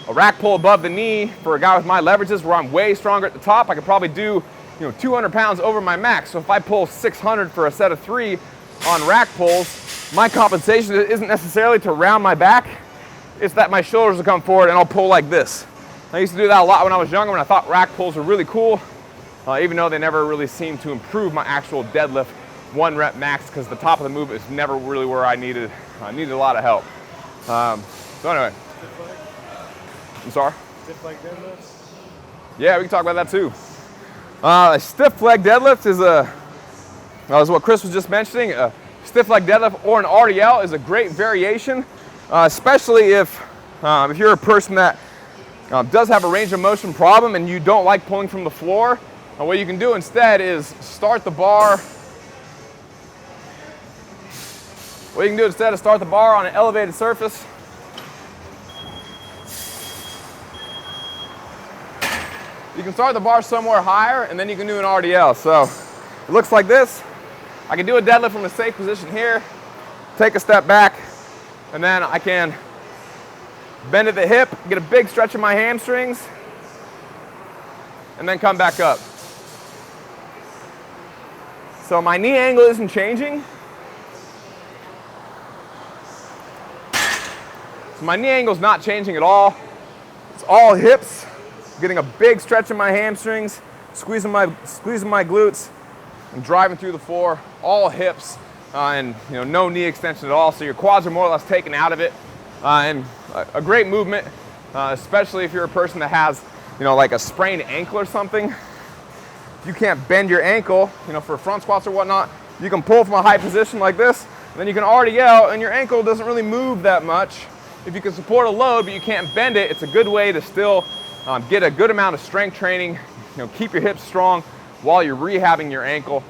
a rack pull above the knee for a guy with my leverages where I'm way stronger at the top, I could probably do 200 pounds over my max. So if I pull 600 for a set of 3 on rack pulls, my compensation isn't necessarily to round my back, it's that my shoulders will come forward and I'll pull like this. I used to do that a lot when I was younger, when I thought rack pulls were really cool, even though they never really seemed to improve my actual deadlift 1 rep max, because the top of the move is never really where I needed a lot of help. So anyway. I'm sorry? Stiff leg deadlifts? Yeah, we can talk about that too. A stiff leg deadlift is what Chris was just mentioning. A stiff leg deadlift or an RDL is a great variation, especially if you're a person that does have a range of motion problem and you don't like pulling from the floor. What you can do instead is start the bar. What you can do instead is start the bar on an elevated surface. You can start the bar somewhere higher, and then you can do an RDL. So it looks like this. I can do a deadlift from a safe position here, take a step back, and then I can bend at the hip, get a big stretch in my hamstrings, and then come back up. So my knee angle isn't changing. So my knee angle is not changing at all. It's all hips. Getting a big stretch in my hamstrings, squeezing my glutes, and driving through the floor, all hips, and no knee extension at all. So your quads are more or less taken out of it, and a great movement, especially if you're a person that has, like a sprained ankle or something. If you can't bend your ankle, for front squats or whatnot, you can pull from a high position like this, and then you can RDL, and your ankle doesn't really move that much. If you can support a load, but you can't bend it, it's a good way to still get a good amount of strength training, keep your hips strong while you're rehabbing your ankle.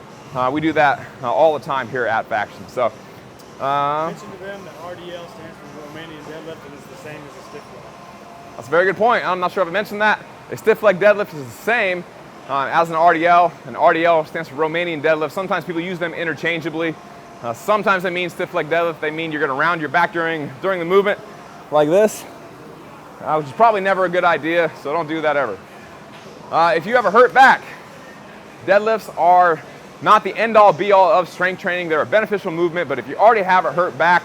We do that all the time here at Faction. So, mention to them that RDL stands for Romanian deadlift and is the same as a stiff leg. That's a very good point. I'm not sure if I mentioned that. A stiff leg deadlift is the same as an RDL. An RDL stands for Romanian deadlift. Sometimes people use them interchangeably. Sometimes they mean stiff leg deadlift. They mean you're going to round your back during the movement like this, which is probably never a good idea, so don't do that ever. If you have a hurt back, deadlifts are not the end-all be-all of strength training. They're a beneficial movement, but if you already have a hurt back,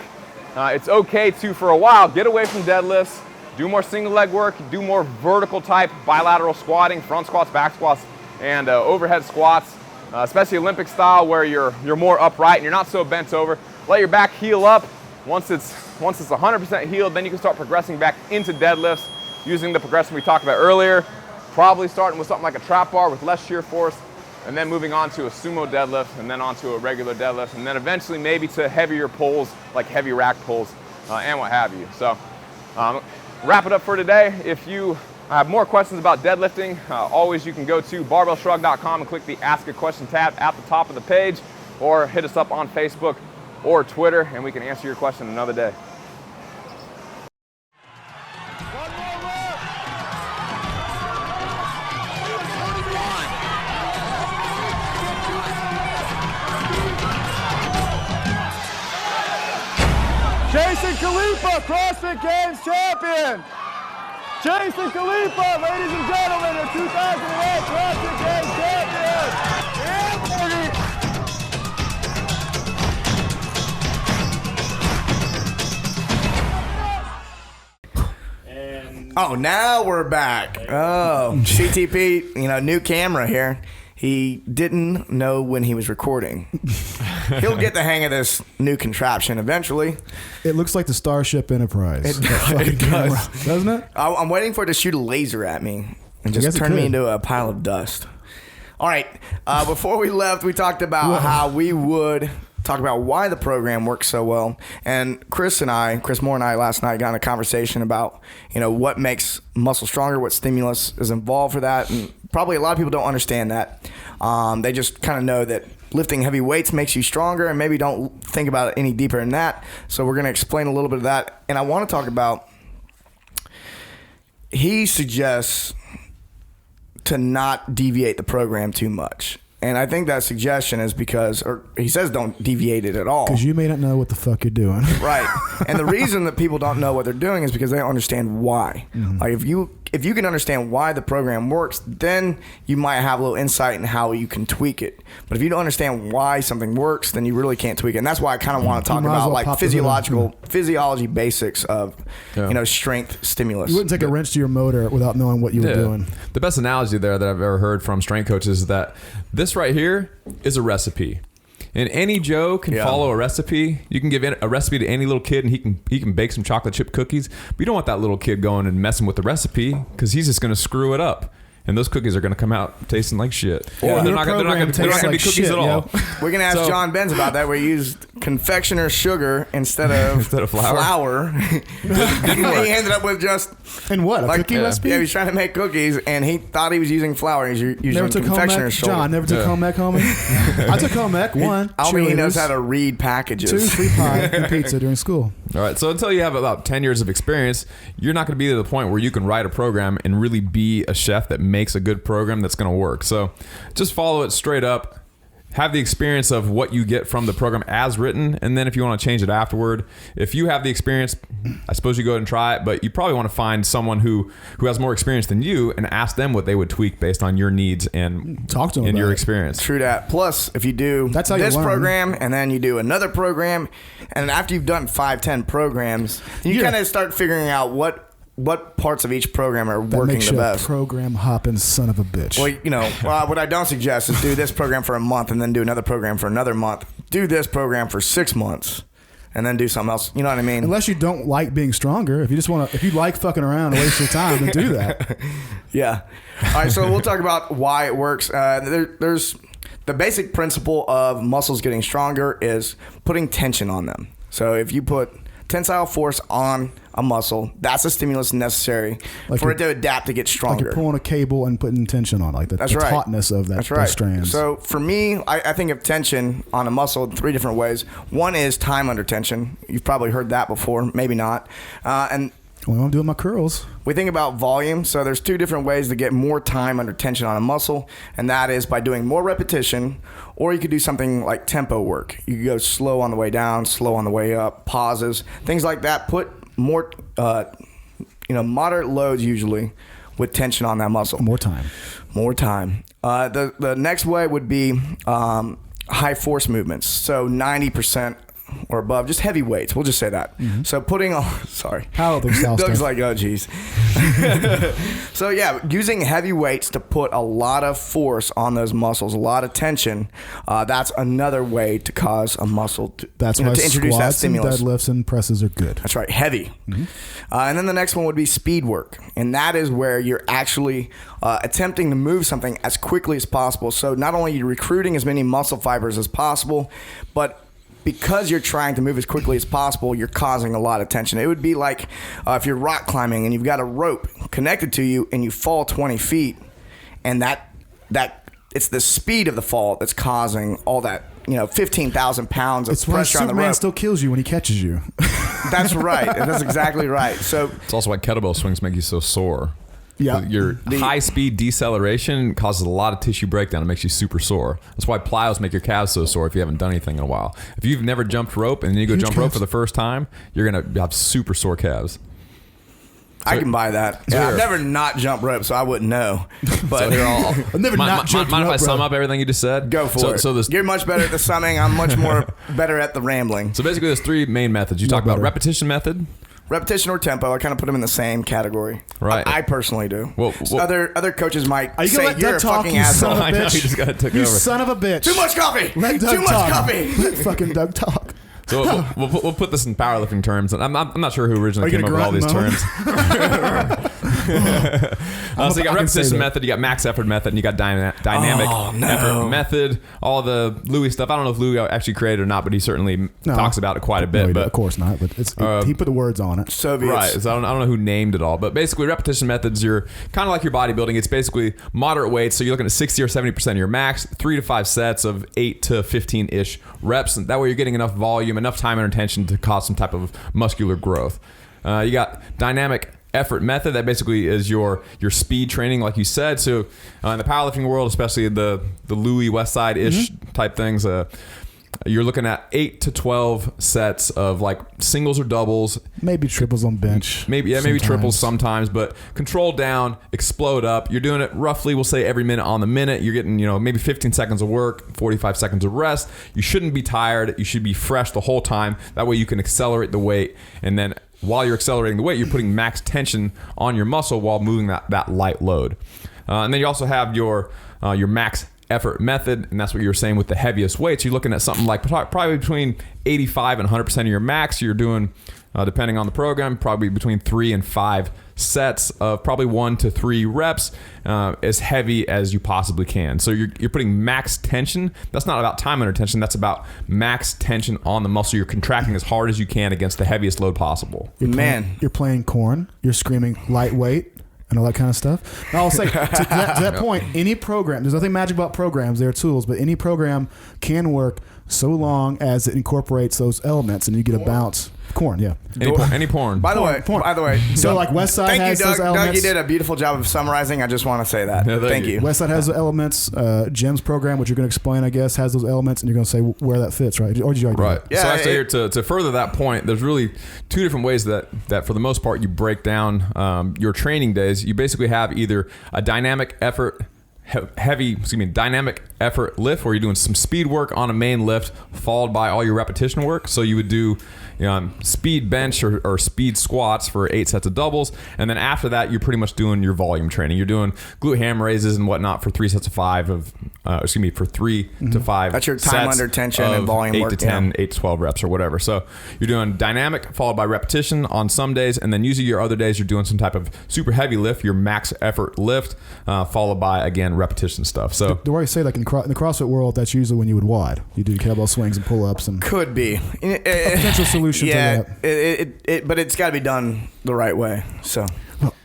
it's okay to, for a while, get away from deadlifts, do more single leg work, do more vertical type bilateral squatting, front squats, back squats, and overhead squats, especially Olympic style where you're more upright and you're not so bent over. Let your back heal up. Once it's 100% healed, then you can start progressing back into deadlifts using the progression we talked about earlier, probably starting with something like a trap bar with less shear force, and then moving on to a sumo deadlift, and then onto a regular deadlift, and then eventually maybe to heavier pulls, like heavy rack pulls, and what have you. So, wrap it up for today. If you have more questions about deadlifting, always you can go to barbellshrug.com and click the Ask a Question tab at the top of the page, or hit us up on Facebook or Twitter, and we can answer your question another day. Jason Khalifa, CrossFit Games champion. Jason Khalifa, ladies and gentlemen, the 2008 CrossFit Games champion. Oh, now we're back. Oh, CTP, new camera here. He didn't know when he was recording. He'll get the hang of this new contraption eventually. It looks like the Starship Enterprise. It does. Doesn't it? I'm waiting for it to shoot a laser at me and just turn me into a pile of dust. All right. Before we left, we talked about how we would talk about why the program works so well. And Chris Moore and I last night got in a conversation about, what makes muscle stronger, what stimulus is involved for that. And probably a lot of people don't understand that. They just kind of know that lifting heavy weights makes you stronger and maybe don't think about it any deeper than that. So we're going to explain a little bit of that. And I want to talk about, he suggests to not deviate the program too much. And I think that suggestion is or he says don't deviate it at all. Because you may not know what the fuck you're doing. Right. And the reason that people don't know what they're doing is because they don't understand why. Mm-hmm. Like if you can understand why the program works, then you might have a little insight in how you can tweak it. But if you don't understand why something works, then you really can't tweak it. And that's why I kind of want to talk about like physiology basics of strength stimulus. You wouldn't take a wrench to your motor without knowing what you were doing. The best analogy there that I've ever heard from strength coaches is that this right here is a recipe. And any Joe can follow a recipe. You can give a recipe to any little kid, and he can bake some chocolate chip cookies. But you don't want that little kid going and messing with the recipe because he's just going to screw it up. And those cookies are going to come out tasting like shit. Or they're not going to be cookies at all. We're going to ask John Benz about that, where he used confectioner sugar instead of flour. He ended up with just... And what? A cookie recipe? Yeah, he was trying to make cookies, and he thought he was using flour. He's using confectioner sugar. John, never took home ec, homie? I took home ec. 1. I mean, he knows how to read packages. 2, 3 pie and pizza during school. All right, so until you have about 10 years of experience, you're not going to be to the point where you can write a program and really be a chef that makes a good program that's going to work. So just follow it straight up. Have the experience of what you get from the program as written, and then if you want to change it afterward, if you have the experience, I suppose you go ahead and try it, but you probably want to find someone who has more experience than you and ask them what they would tweak based on your needs and talk to them and your it. experience. True that. Plus, if you do this program and then you do another program, and after you've done 5-10 programs, you kind of start figuring out what parts of each program are working the best. Program hopping son of a bitch. Well, what I don't suggest is do this program for a month and then do another program for another month. Do this program for 6 months and then do something else. You know what I mean? Unless you don't like being stronger. If you like fucking around and waste your time, then do that. Yeah. All right, so we'll talk about why it works. There's the basic principle of muscles getting stronger is putting tension on them. So if you put tensile force on a muscle, that's a stimulus necessary for it to adapt to get stronger. Like you're pulling a cable and putting tension on, like the tautness of that. That's right. Those strands. So for me, I think of tension on a muscle in 3 different ways. One is time under tension. You've probably heard that before, maybe not. And Well, I'm doing my curls. We think about volume. So there's 2 different ways to get more time under tension on a muscle, and that is by doing more repetition, or you could do something like tempo work. You could go slow on the way down, slow on the way up, pauses, things like that. Put more, moderate loads usually with tension on that muscle. More time. The next way would be high force movements. So 90% or above, just heavy weights. We'll just say that. Mm-hmm. So putting on, sorry. Powerlifting style Doug's stuff. like, oh, geez. So, yeah, using heavy weights to put a lot of force on those muscles, a lot of tension, that's another way to cause a muscle to introduce that stimulus. And deadlifts and presses are good. That's right, heavy. Mm-hmm. And then the next one would be speed work. And that is where you're actually attempting to move something as quickly as possible. So not only are you recruiting as many muscle fibers as possible, but because you're trying to move as quickly as possible, you're causing a lot of tension. It would be like if you're rock climbing and you've got a rope connected to you and you fall 20 feet, and that it's the speed of the fall that's causing all that 15,000 pounds of pressure on the rope. Superman still kills you when he catches you. That's right. That's exactly right. So it's also why kettlebell swings make you so sore. Yeah. Your high speed deceleration causes a lot of tissue breakdown. It makes you super sore. That's why plyos make your calves so sore if you haven't done anything in a while. If you've never jumped rope and then you go jump rope for the first time, you're going to have super sore calves. So, I can buy that. Yeah, I've never not jumped rope, so I wouldn't know. But so they're all. I've never not jumped rope. Mind if I sum up everything you just said? Go for it. So you're much better at the summing. I'm much more better at the rambling. So basically, there's 3 main methods. You talk about repetition method. Repetition or tempo, I kind of put them in the same category. Right. I personally do. Well, other coaches might say you're a talk, fucking you asshole. son of a I know, bitch. you just got to take over. You son of a bitch. Too much coffee. Let Doug Too much talk. coffee. Let fucking Doug talk. So we'll put this in powerlifting terms, and I'm not sure who originally came up with all these terms. So you got repetition method, you got max effort method, and you got dynamic effort method. All the Louis stuff. I don't know if Louis actually created it or not, but he certainly talks about it quite a bit. No, but of course not. But he put the words on it. Soviets. Right. So I don't know who named it all, but basically repetition methods. You're kind of like your bodybuilding. It's basically moderate weights. So you're looking at 60 or 70% of your max, 3 to 5 sets of 8 to 15-ish reps. And that way you're getting enough volume, enough time and attention to cause some type of muscular growth. You got dynamic effort method. That basically is your speed training, like you said. So in the powerlifting world, especially the Louis Westside-ish type things, you're looking at 8 to 12 sets of like singles or doubles. Maybe triples on bench. Maybe triples sometimes, but control down, explode up. You're doing it roughly, we'll say every minute on the minute. You're getting, maybe 15 seconds of work, 45 seconds of rest. You shouldn't be tired. You should be fresh the whole time. That way you can accelerate the weight. And then while you're accelerating the weight, you're putting max tension on your muscle while moving that light load. And then you also have your max effort method, and that's what you were saying with the heaviest weights. You're looking at something like probably between 85 and 100% of your max. You're doing, depending on the program, probably between 3 and 5 sets of probably 1 to 3 reps, as heavy as you possibly can. So you're putting max tension. That's not about time under tension. That's about max tension on the muscle. You're contracting as hard as you can against the heaviest load possible. You're playing corn. You're screaming lightweight and all that kind of stuff. And I'll say to that point, any program, there's nothing magic about programs. They're tools, but any program can work so long as it incorporates those elements and you get a bounce. Corn, yeah. Any porn. By the way, so like Westside has Doug. those elements. Doug, you did a beautiful job of summarizing. I just want to say that. Yeah, thank you. Westside has the elements. Jim's program, which you're going to explain, I guess, has those elements, and you're going to say where that fits, right? Or did you already do that? Yeah, so actually here to further that point, there's really 2 different ways that for the most part you break down your training days. You basically have either a dynamic effort dynamic effort lift where you're doing some speed work on a main lift followed by all your repetition work. So you would do speed bench or speed squats for 8 sets of doubles, and then after that you're pretty much doing your volume training. You're doing glute ham raises and whatnot for 3 sets of 5 for 3 to 5. That's your time under tension and volume 8 work. to 10, 8 to 12 reps or whatever. So you're doing dynamic followed by repetition on some days, and then usually your other days you're doing some type of super heavy lift, your max effort lift, followed by again repetition stuff. So the way I say, like in the CrossFit world, that's usually when you would WOD. You do kettlebell swings and pull-ups and could be a potential solution to that. But it's got to be done the right way. So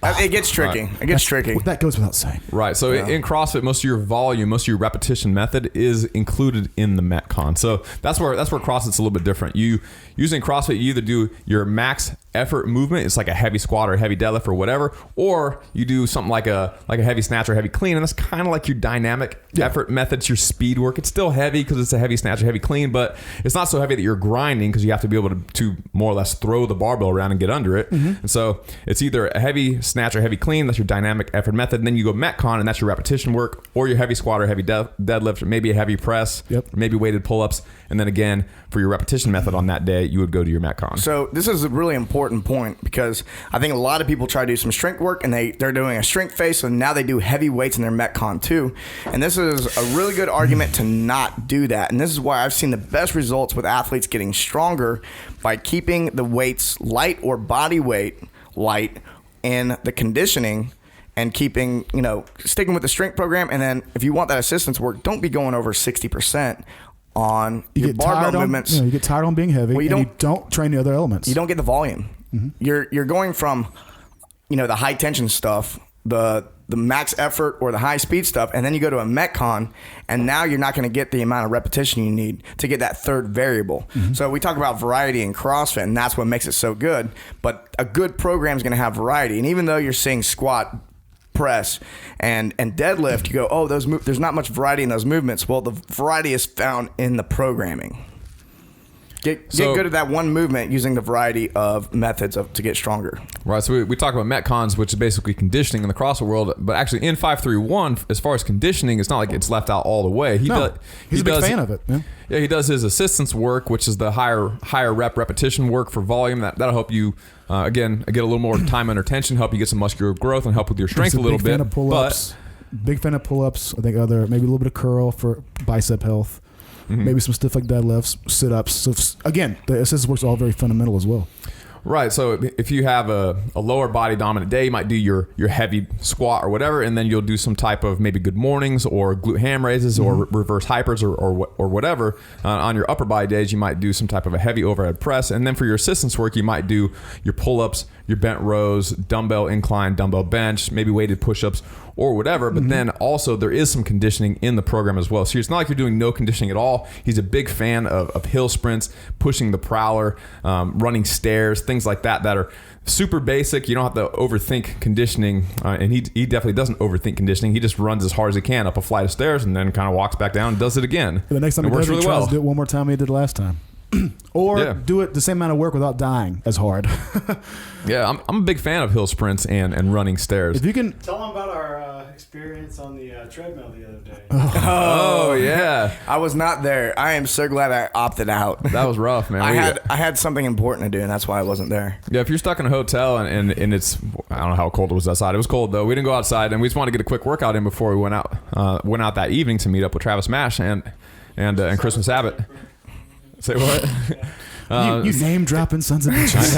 It gets tricky. Right. It gets tricky. That goes without saying. Right. So in CrossFit, most of your volume, most of your repetition method is included in the Metcon. So that's where CrossFit's a little bit different. Using CrossFit, you either do your max effort movement, it's like a heavy squat or a heavy deadlift or whatever, or you do something like a heavy snatch or heavy clean, and that's kind of like your dynamic effort method. It's your speed work. It's still heavy because it's a heavy snatch or heavy clean, but it's not so heavy that you're grinding because you have to be able to more or less throw the barbell around and get under it. And so it's either a heavy snatch or heavy clean, that's your dynamic effort method, and then you go Metcon, and that's your repetition work, or your heavy squat or heavy deadlift, or maybe a heavy press, maybe weighted pull-ups, and then again for your repetition method on that day you would go to your Metcon. So this is a really important point because I think a lot of people try to do some strength work and they're doing a strength phase, so now they do heavy weights in their Metcon too, and this is a really good argument to not do that. And this is why I've seen the best results with athletes getting stronger by keeping the weights light or body weight light in the conditioning and keeping, sticking with the strength program. And then if you want that assistance work, don't be going over 60% on your barbell movements. You get tired on being heavy, and you don't train the other elements. You don't get the volume. You're going from, the high tension stuff, the max effort or the high speed stuff, and then you go to a Metcon, and now you're not going to get the amount of repetition you need to get that third variable. So we talk about variety in CrossFit, and that's what makes it so good. But a good program is going to have variety, and even though you're seeing squat, press, and deadlift, you go, oh, there's not much variety in those movements. Well, the variety is found in the programming. Get good at that one movement using the variety of methods to get stronger. Right. So we talk about Metcons, which is basically conditioning in the CrossFit world. But actually in 531, as far as conditioning, it's not like it's left out all the way. He's a big fan of it. Yeah, he does his assistance work, which is the higher repetition work for volume. That'll help you, again, get a little more time under tension, help you get some muscular growth, and help with your strength a little bit. Fan of pull-ups. Big fan of pull-ups. I think maybe a little bit of curl for bicep health. Maybe some stiff leg deadlifts, sit-ups. So again, the assistance work's all very fundamental as well. Right. So if you have a lower body dominant day, you might do your heavy squat or whatever, and then you'll do some type of maybe good mornings or glute ham raises or reverse hypers or whatever. On your upper body days, you might do some type of a heavy overhead press, and then for your assistance work, you might do your pull-ups, your bent rows, dumbbell incline, dumbbell bench, maybe weighted push-ups or whatever. But then also there is some conditioning in the program as well. So it's not like you're doing no conditioning at all. He's a big fan of hill sprints, pushing the prowler, running stairs, things like that are super basic. You don't have to overthink conditioning, and he definitely doesn't overthink conditioning. He just runs as hard as he can up a flight of stairs and then kind of walks back down and does it again. The next time he does it, he tries to do it one more time than he did last time. Or do it the same amount of work without dying as hard. Yeah, I'm a big fan of hill sprints and running stairs. If you can tell them about our experience on the treadmill the other day. Oh yeah, I was not there. I am so glad I opted out. That was rough, man. I had something important to do, and that's why I wasn't there. Yeah, if you're stuck in a hotel and it's, I don't know how cold it was outside. It was cold though. We didn't go outside, and we just wanted to get a quick workout in before we went out that evening to meet up with Travis Mash and Christmas Abbott. Say what? You name dropping sons of bitches.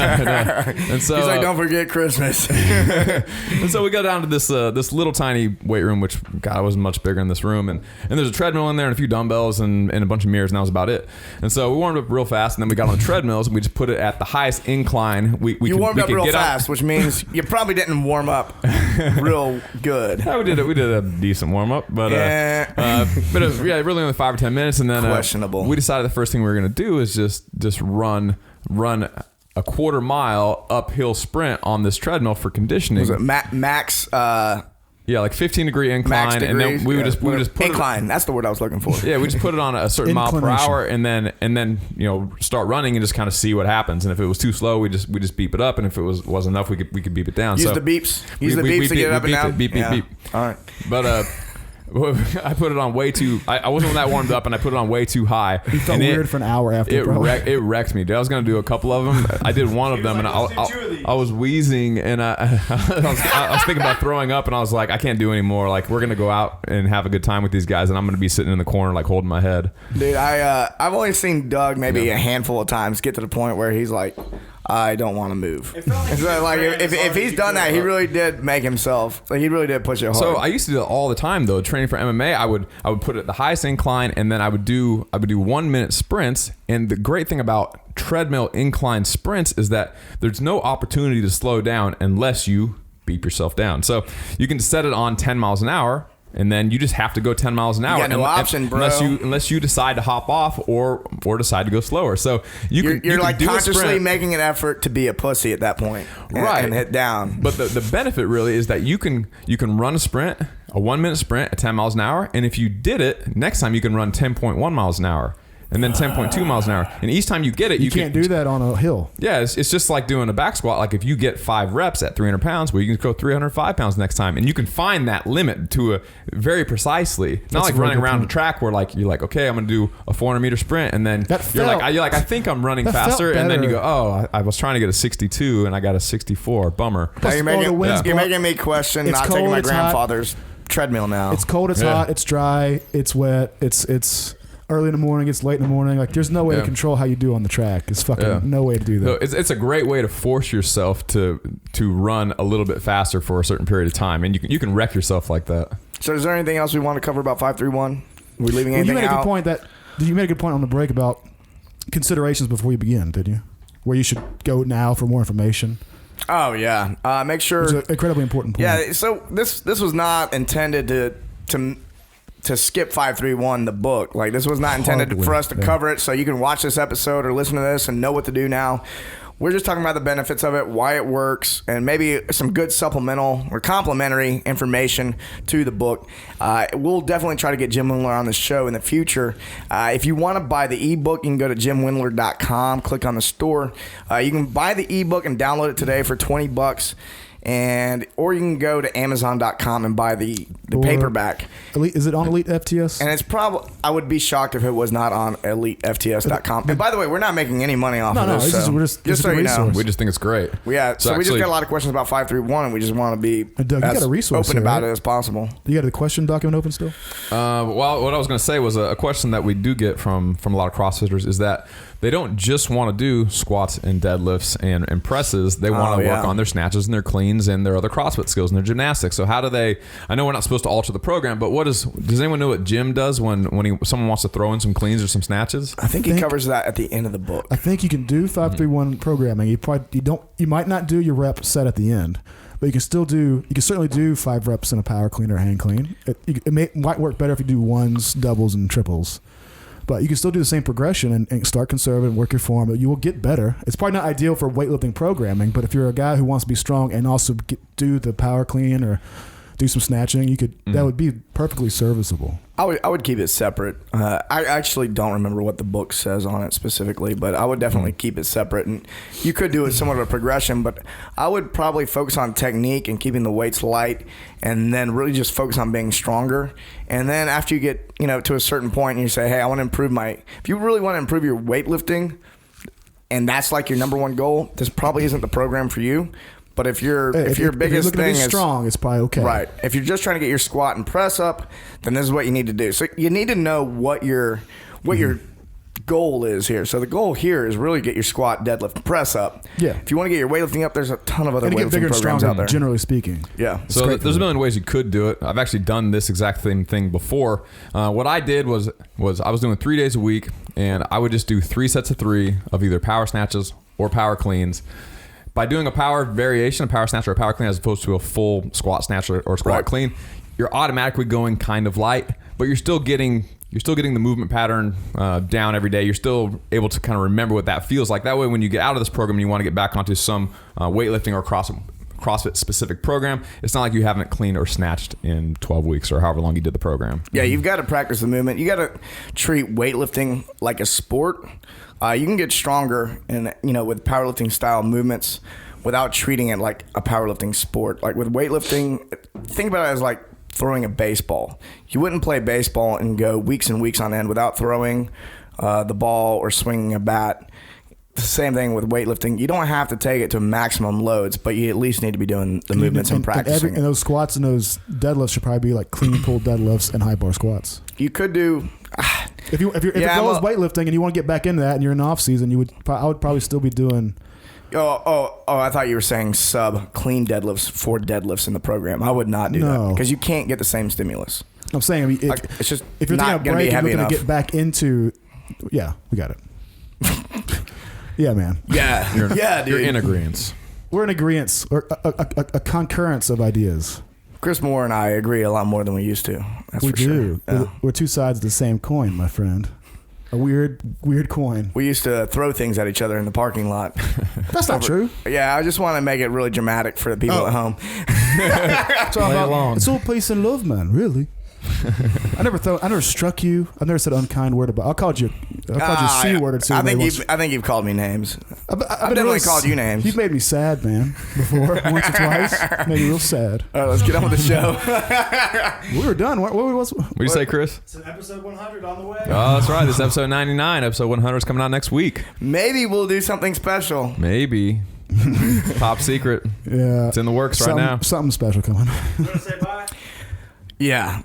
And so, he's like, don't forget Christmas. And so we go down to this little tiny weight room, which God wasn't much bigger in this room, and there's a treadmill in there and a few dumbbells and a bunch of mirrors, and that was about it. And so we warmed up real fast, and then we got on the treadmills and we just put it at the highest incline. You warmed up real fast, which means you probably didn't warm up real good. Yeah, we did a decent warm up, but but it was, really only 5 or 10 minutes, and then questionable. We decided the first thing we were going to do is just run a quarter mile uphill sprint on this treadmill for conditioning. Was it max? Like 15-degree incline, and then we would just put incline. That's the word I was looking for. Yeah, we just put it on a certain mile per hour, and then start running and just kind of see what happens. And if it was too slow, we just beep it up, and if it was enough, we could beep it down. Use the beeps. Use the beeps to get it up and down. Beep. All right, but. I put it on way too. I wasn't that warmed up, and I put it on way too high. You felt weird for an hour after. It wrecked me, dude. I was gonna do a couple of them. I did one of them, and I was wheezing, and I was thinking about throwing up, and I was like, I can't do any more. Like, we're gonna go out and have a good time with these guys, and I'm gonna be sitting in the corner, like holding my head. Dude, I've only seen Doug maybe a handful of times get to the point where he's like, I don't want to move. Like if he's done that, he really did make himself. Like, he really did push it hard. So I used to do it all the time though. Training for MMA, I would put it at the highest incline, and then I would do 1 minute sprints. And the great thing about treadmill incline sprints is that there's no opportunity to slow down unless you beep yourself down. So you can set it on 10 miles an hour. And then you just have to go 10 miles an hour. You got no option, bro. Unless you decide to hop off or decide to go slower. So you're like consciously making an effort to be a pussy at that point, and hit down. But the benefit really is that you can run a sprint, a 1 minute sprint at 10 miles an hour, and if you did it, next time you can run 10.1 miles an hour. And then 10.2 miles an hour. And each time you get it, you can't do that on a hill. Yeah, it's just like doing a back squat. Like if you get 5 reps at 300 pounds, well, you can go 305 pounds next time. And you can find that limit to a very precisely. Not like running around a track where like you're like, okay, I'm going to do a 400 meter sprint. And then you're like, I think I'm running faster. And then you go, oh, I was trying to get a 62 and I got a 64. Bummer. Now you're making me question not taking my grandfather's treadmill now. It's cold, it's hot, it's dry, it's wet, it's early in the morning, it's late in the morning. Like, there's no way to control how you do on the track. It's fucking no way to do that. So it's a great way to force yourself to run a little bit faster for a certain period of time, and you can wreck yourself like that. So is there anything else we want to cover about 531? Are we leaving anything out? You made a good point on the break about considerations before you begin, did you? Where you should go now for more information. Oh yeah, make sure. It's an incredibly important point. Yeah, so this was not intended to skip 531 the book. Like, this was not intended for us to cover it so you can watch this episode or listen to this and know what to do now. We're just talking about the benefits of it, why it works, and maybe some good supplemental or complementary information to the book. We'll definitely try to get Jim Wendler on the show in the future. If you want to buy the ebook, you can go to jimwendler.com, click on the store. You can buy the ebook and download it today for $20. Or you can go to Amazon.com and buy the paperback. Is it on Elite FTS? And it's probably, I would be shocked if it was not on EliteFTS.com. And by the way, we're not making any money off of this. Just so you know. We just think it's great. Yeah, so we just got a lot of questions about 531, and we just want to be Doug, as open about it as possible. You got the question document open still? Well, what I was going to say was a question that we do get from a lot of CrossFitters is that they don't just want to do squats and deadlifts and presses. They want to work on their snatches and their cleans and their other CrossFit skills and their gymnastics. So how do they? I know we're not supposed to alter the program, but does anyone know what Jim does when someone wants to throw in some cleans or some snatches? I think he covers that at the end of the book. I think you can do 531 programming. You might not do your rep set at the end, but you can certainly do 5 reps in a power clean or a hand clean. It might work better if you do ones, doubles, and triples. But you can still do the same progression and start conservative and work your form. You will get better. It's probably not ideal for weightlifting programming, but if you're a guy who wants to be strong and also do the power clean or do some snatching, you could. That would be perfectly serviceable. I would keep it separate. I actually don't remember what the book says on it specifically, but I would definitely keep it separate. And you could do it somewhat of a progression, but I would probably focus on technique and keeping the weights light, and then really just focus on being stronger. And then after you get to a certain point, and you say, hey, I want to improve if you really want to improve your weightlifting, and that's like your number one goal, this probably isn't the program for you. But if your biggest thing is strong, it's probably okay. Right. If you're just trying to get your squat and press up, then this is what you need to do. So you need to know what your goal is here. So the goal here is really get your squat, deadlift, and press up. Yeah. If you want to get your weightlifting up, there's a ton of other weightlifting programs out there. Generally speaking. Yeah. So there's a million ways you could do it. I've actually done this exact same thing before. What I did was I was doing 3 days a week, and I would just do 3 sets of 3 of either power snatches or power cleans. By doing a power variation, a power snatch or a power clean, as opposed to a full squat snatch or squat clean, you're automatically going kind of light, but you're still getting the movement pattern down every day. You're still able to kind of remember what that feels like. That way, when you get out of this program and you want to get back onto some weightlifting or CrossFit specific program, it's not like you haven't cleaned or snatched in 12 weeks or however long you did the program. Yeah, you've got to practice the movement. You got to treat weightlifting like a sport. You can get stronger with powerlifting style movements without treating it like a powerlifting sport. Like with weightlifting, think about it as like throwing a baseball. You wouldn't play baseball and go weeks and weeks on end without throwing the ball or swinging a bat. The same thing with weightlifting. You don't have to take it to maximum loads, but you at least need to be doing the movements and practicing. And those squats and those deadlifts should probably be like clean pull deadlifts and high bar squats. You could do. If the goal is weightlifting and you want to get back into that and you're in the off season, I would probably still be doing. Oh! I thought you were saying sub clean deadlifts for deadlifts in the program. I would not do that because you can't get the same stimulus. I'm saying it's just if you're not taking a break and looking to get back into, we got it. Yeah, man. Yeah, dude. You're in agreement. we're in agreement or a concurrence of ideas. Chris Moore and I agree a lot more than we used to. That's We for sure. do. Yeah. We're two sides of the same coin, my friend. A weird coin. We used to throw things at each other in the parking lot. That's not true. Yeah, I just want to make it really dramatic for the people at home. It's all peace and love, man. Really. I never struck you. I never said an unkind word about. I called you a C word or two. I think you've called me names. I've definitely called you names. You've made me sad, man. Before once or twice, made me real sad. All right, let's get on with the show. We were done. What do you say, Chris? It's an episode 100 on the way. Oh, that's right. This is episode 99. Episode 100 is coming out next week. Maybe we'll do something special. Maybe. Top secret. Yeah, it's in the works right now. Something special coming. You want to say bye? Yeah.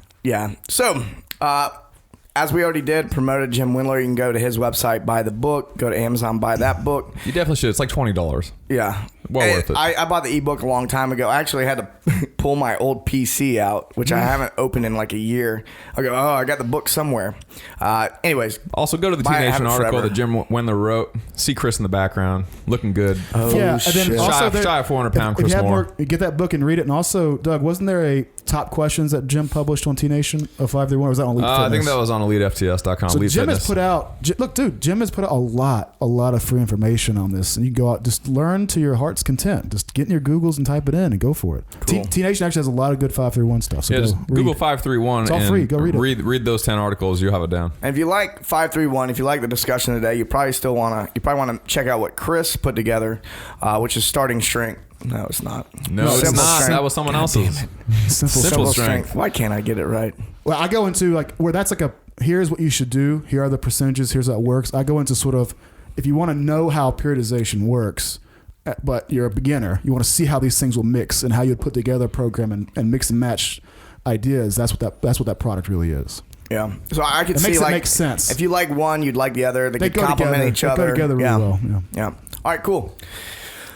So, as we already did, promoted Jim Wendler. You can go to his website, buy the book. Go to Amazon, buy that book. You definitely should. It's like $20. Yeah. Well worth it. I bought the ebook a long time ago. I actually had to pull my old PC out, which I haven't opened in like a year. I go, I got the book somewhere. Anyways. Also, go to the T Nation article that Jim Wendler wrote. See Chris in the background, looking good. Oh, yeah, shit. and then also shy of 400-pound Chris Moore. Get that book and read it. And also, Doug, wasn't there a top questions that Jim published on T Nation of 531? Or was that on Elite Fitness? I think that was on EliteFTS.com. So Elite Jim Fitness. has put out. Look, dude, Jim has put out a lot of free information on this, and you can go out, just learn to your heart's content. Just get in your Googles and type it in and go for it. Cool. T Nation actually has a lot of good 531 stuff. So yeah, just Google 531. It's all and free. Go read it. Read those 10 articles. You'll have it down. And if you like 531, if you like the discussion today, you probably want to check out what Chris put together, which is starting strength. No, it's not. No, it's Simple not. strength. That was someone else's. Simple strength. Why can't I get it right? Well, I go into like where that's like here's what you should do. Here are the percentages. Here's how it works. I go into sort of if you want to know how periodization works, but you're a beginner, you want to see how these things will mix and how you'd put together a program and mix and match ideas. That's what that product really is. Yeah. So I could It see makes it like make sense. if you like one, you'd like the other. They could go complement together. each They other. go together really well. Yeah. All right, cool.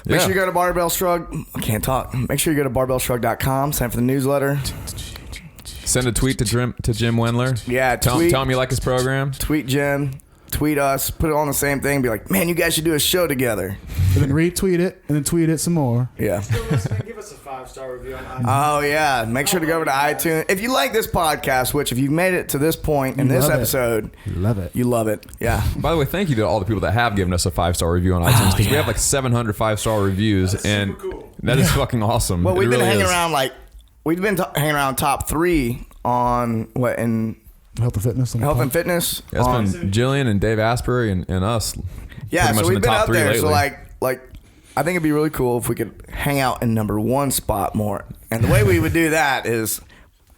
Make sure you go to Barbell Shrug. I can't talk. Make sure you go to barbellshrug.com. Sign up for the newsletter. Send a tweet to Jim Wendler. Yeah, tell him you like his program. Tweet Jim. Tweet us. Put it on the same thing. Be like, man, you guys should do a show together. And then retweet it, and then tweet it some more. Yeah. Still listening, give us a 5-star review on iTunes. Oh, yeah. Make sure to go over to iTunes. If you like this podcast, which if you've made it to this point in this episode, You love it. you love it. Yeah. By the way, thank you to all the people that have given us a 5-star review on iTunes because we have like 700 5-star reviews, and super cool. that is fucking awesome. Well, It we've been really hanging is. around hanging around top 3 on in Health and fitness. health and fitness. Yeah, it's been Jillian and Dave Asprey and us. Yeah, pretty much so in we've the been top up 3 there. lately. So like I think it'd be really cool if we could hang out in number 1 spot more. And the way we would do that is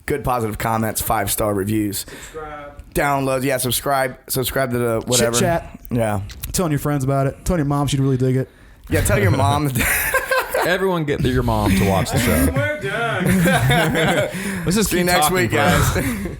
good positive comments, 5-star reviews, Subscribe. downloads. Yeah, subscribe to the whatever. Chit chat. Yeah, Telling your friends about it. Telling your mom she'd really dig it. yeah. Tell your mom. That Everyone get your mom to watch the show. We're done. Let's just See you keep next talking week, forever. guys.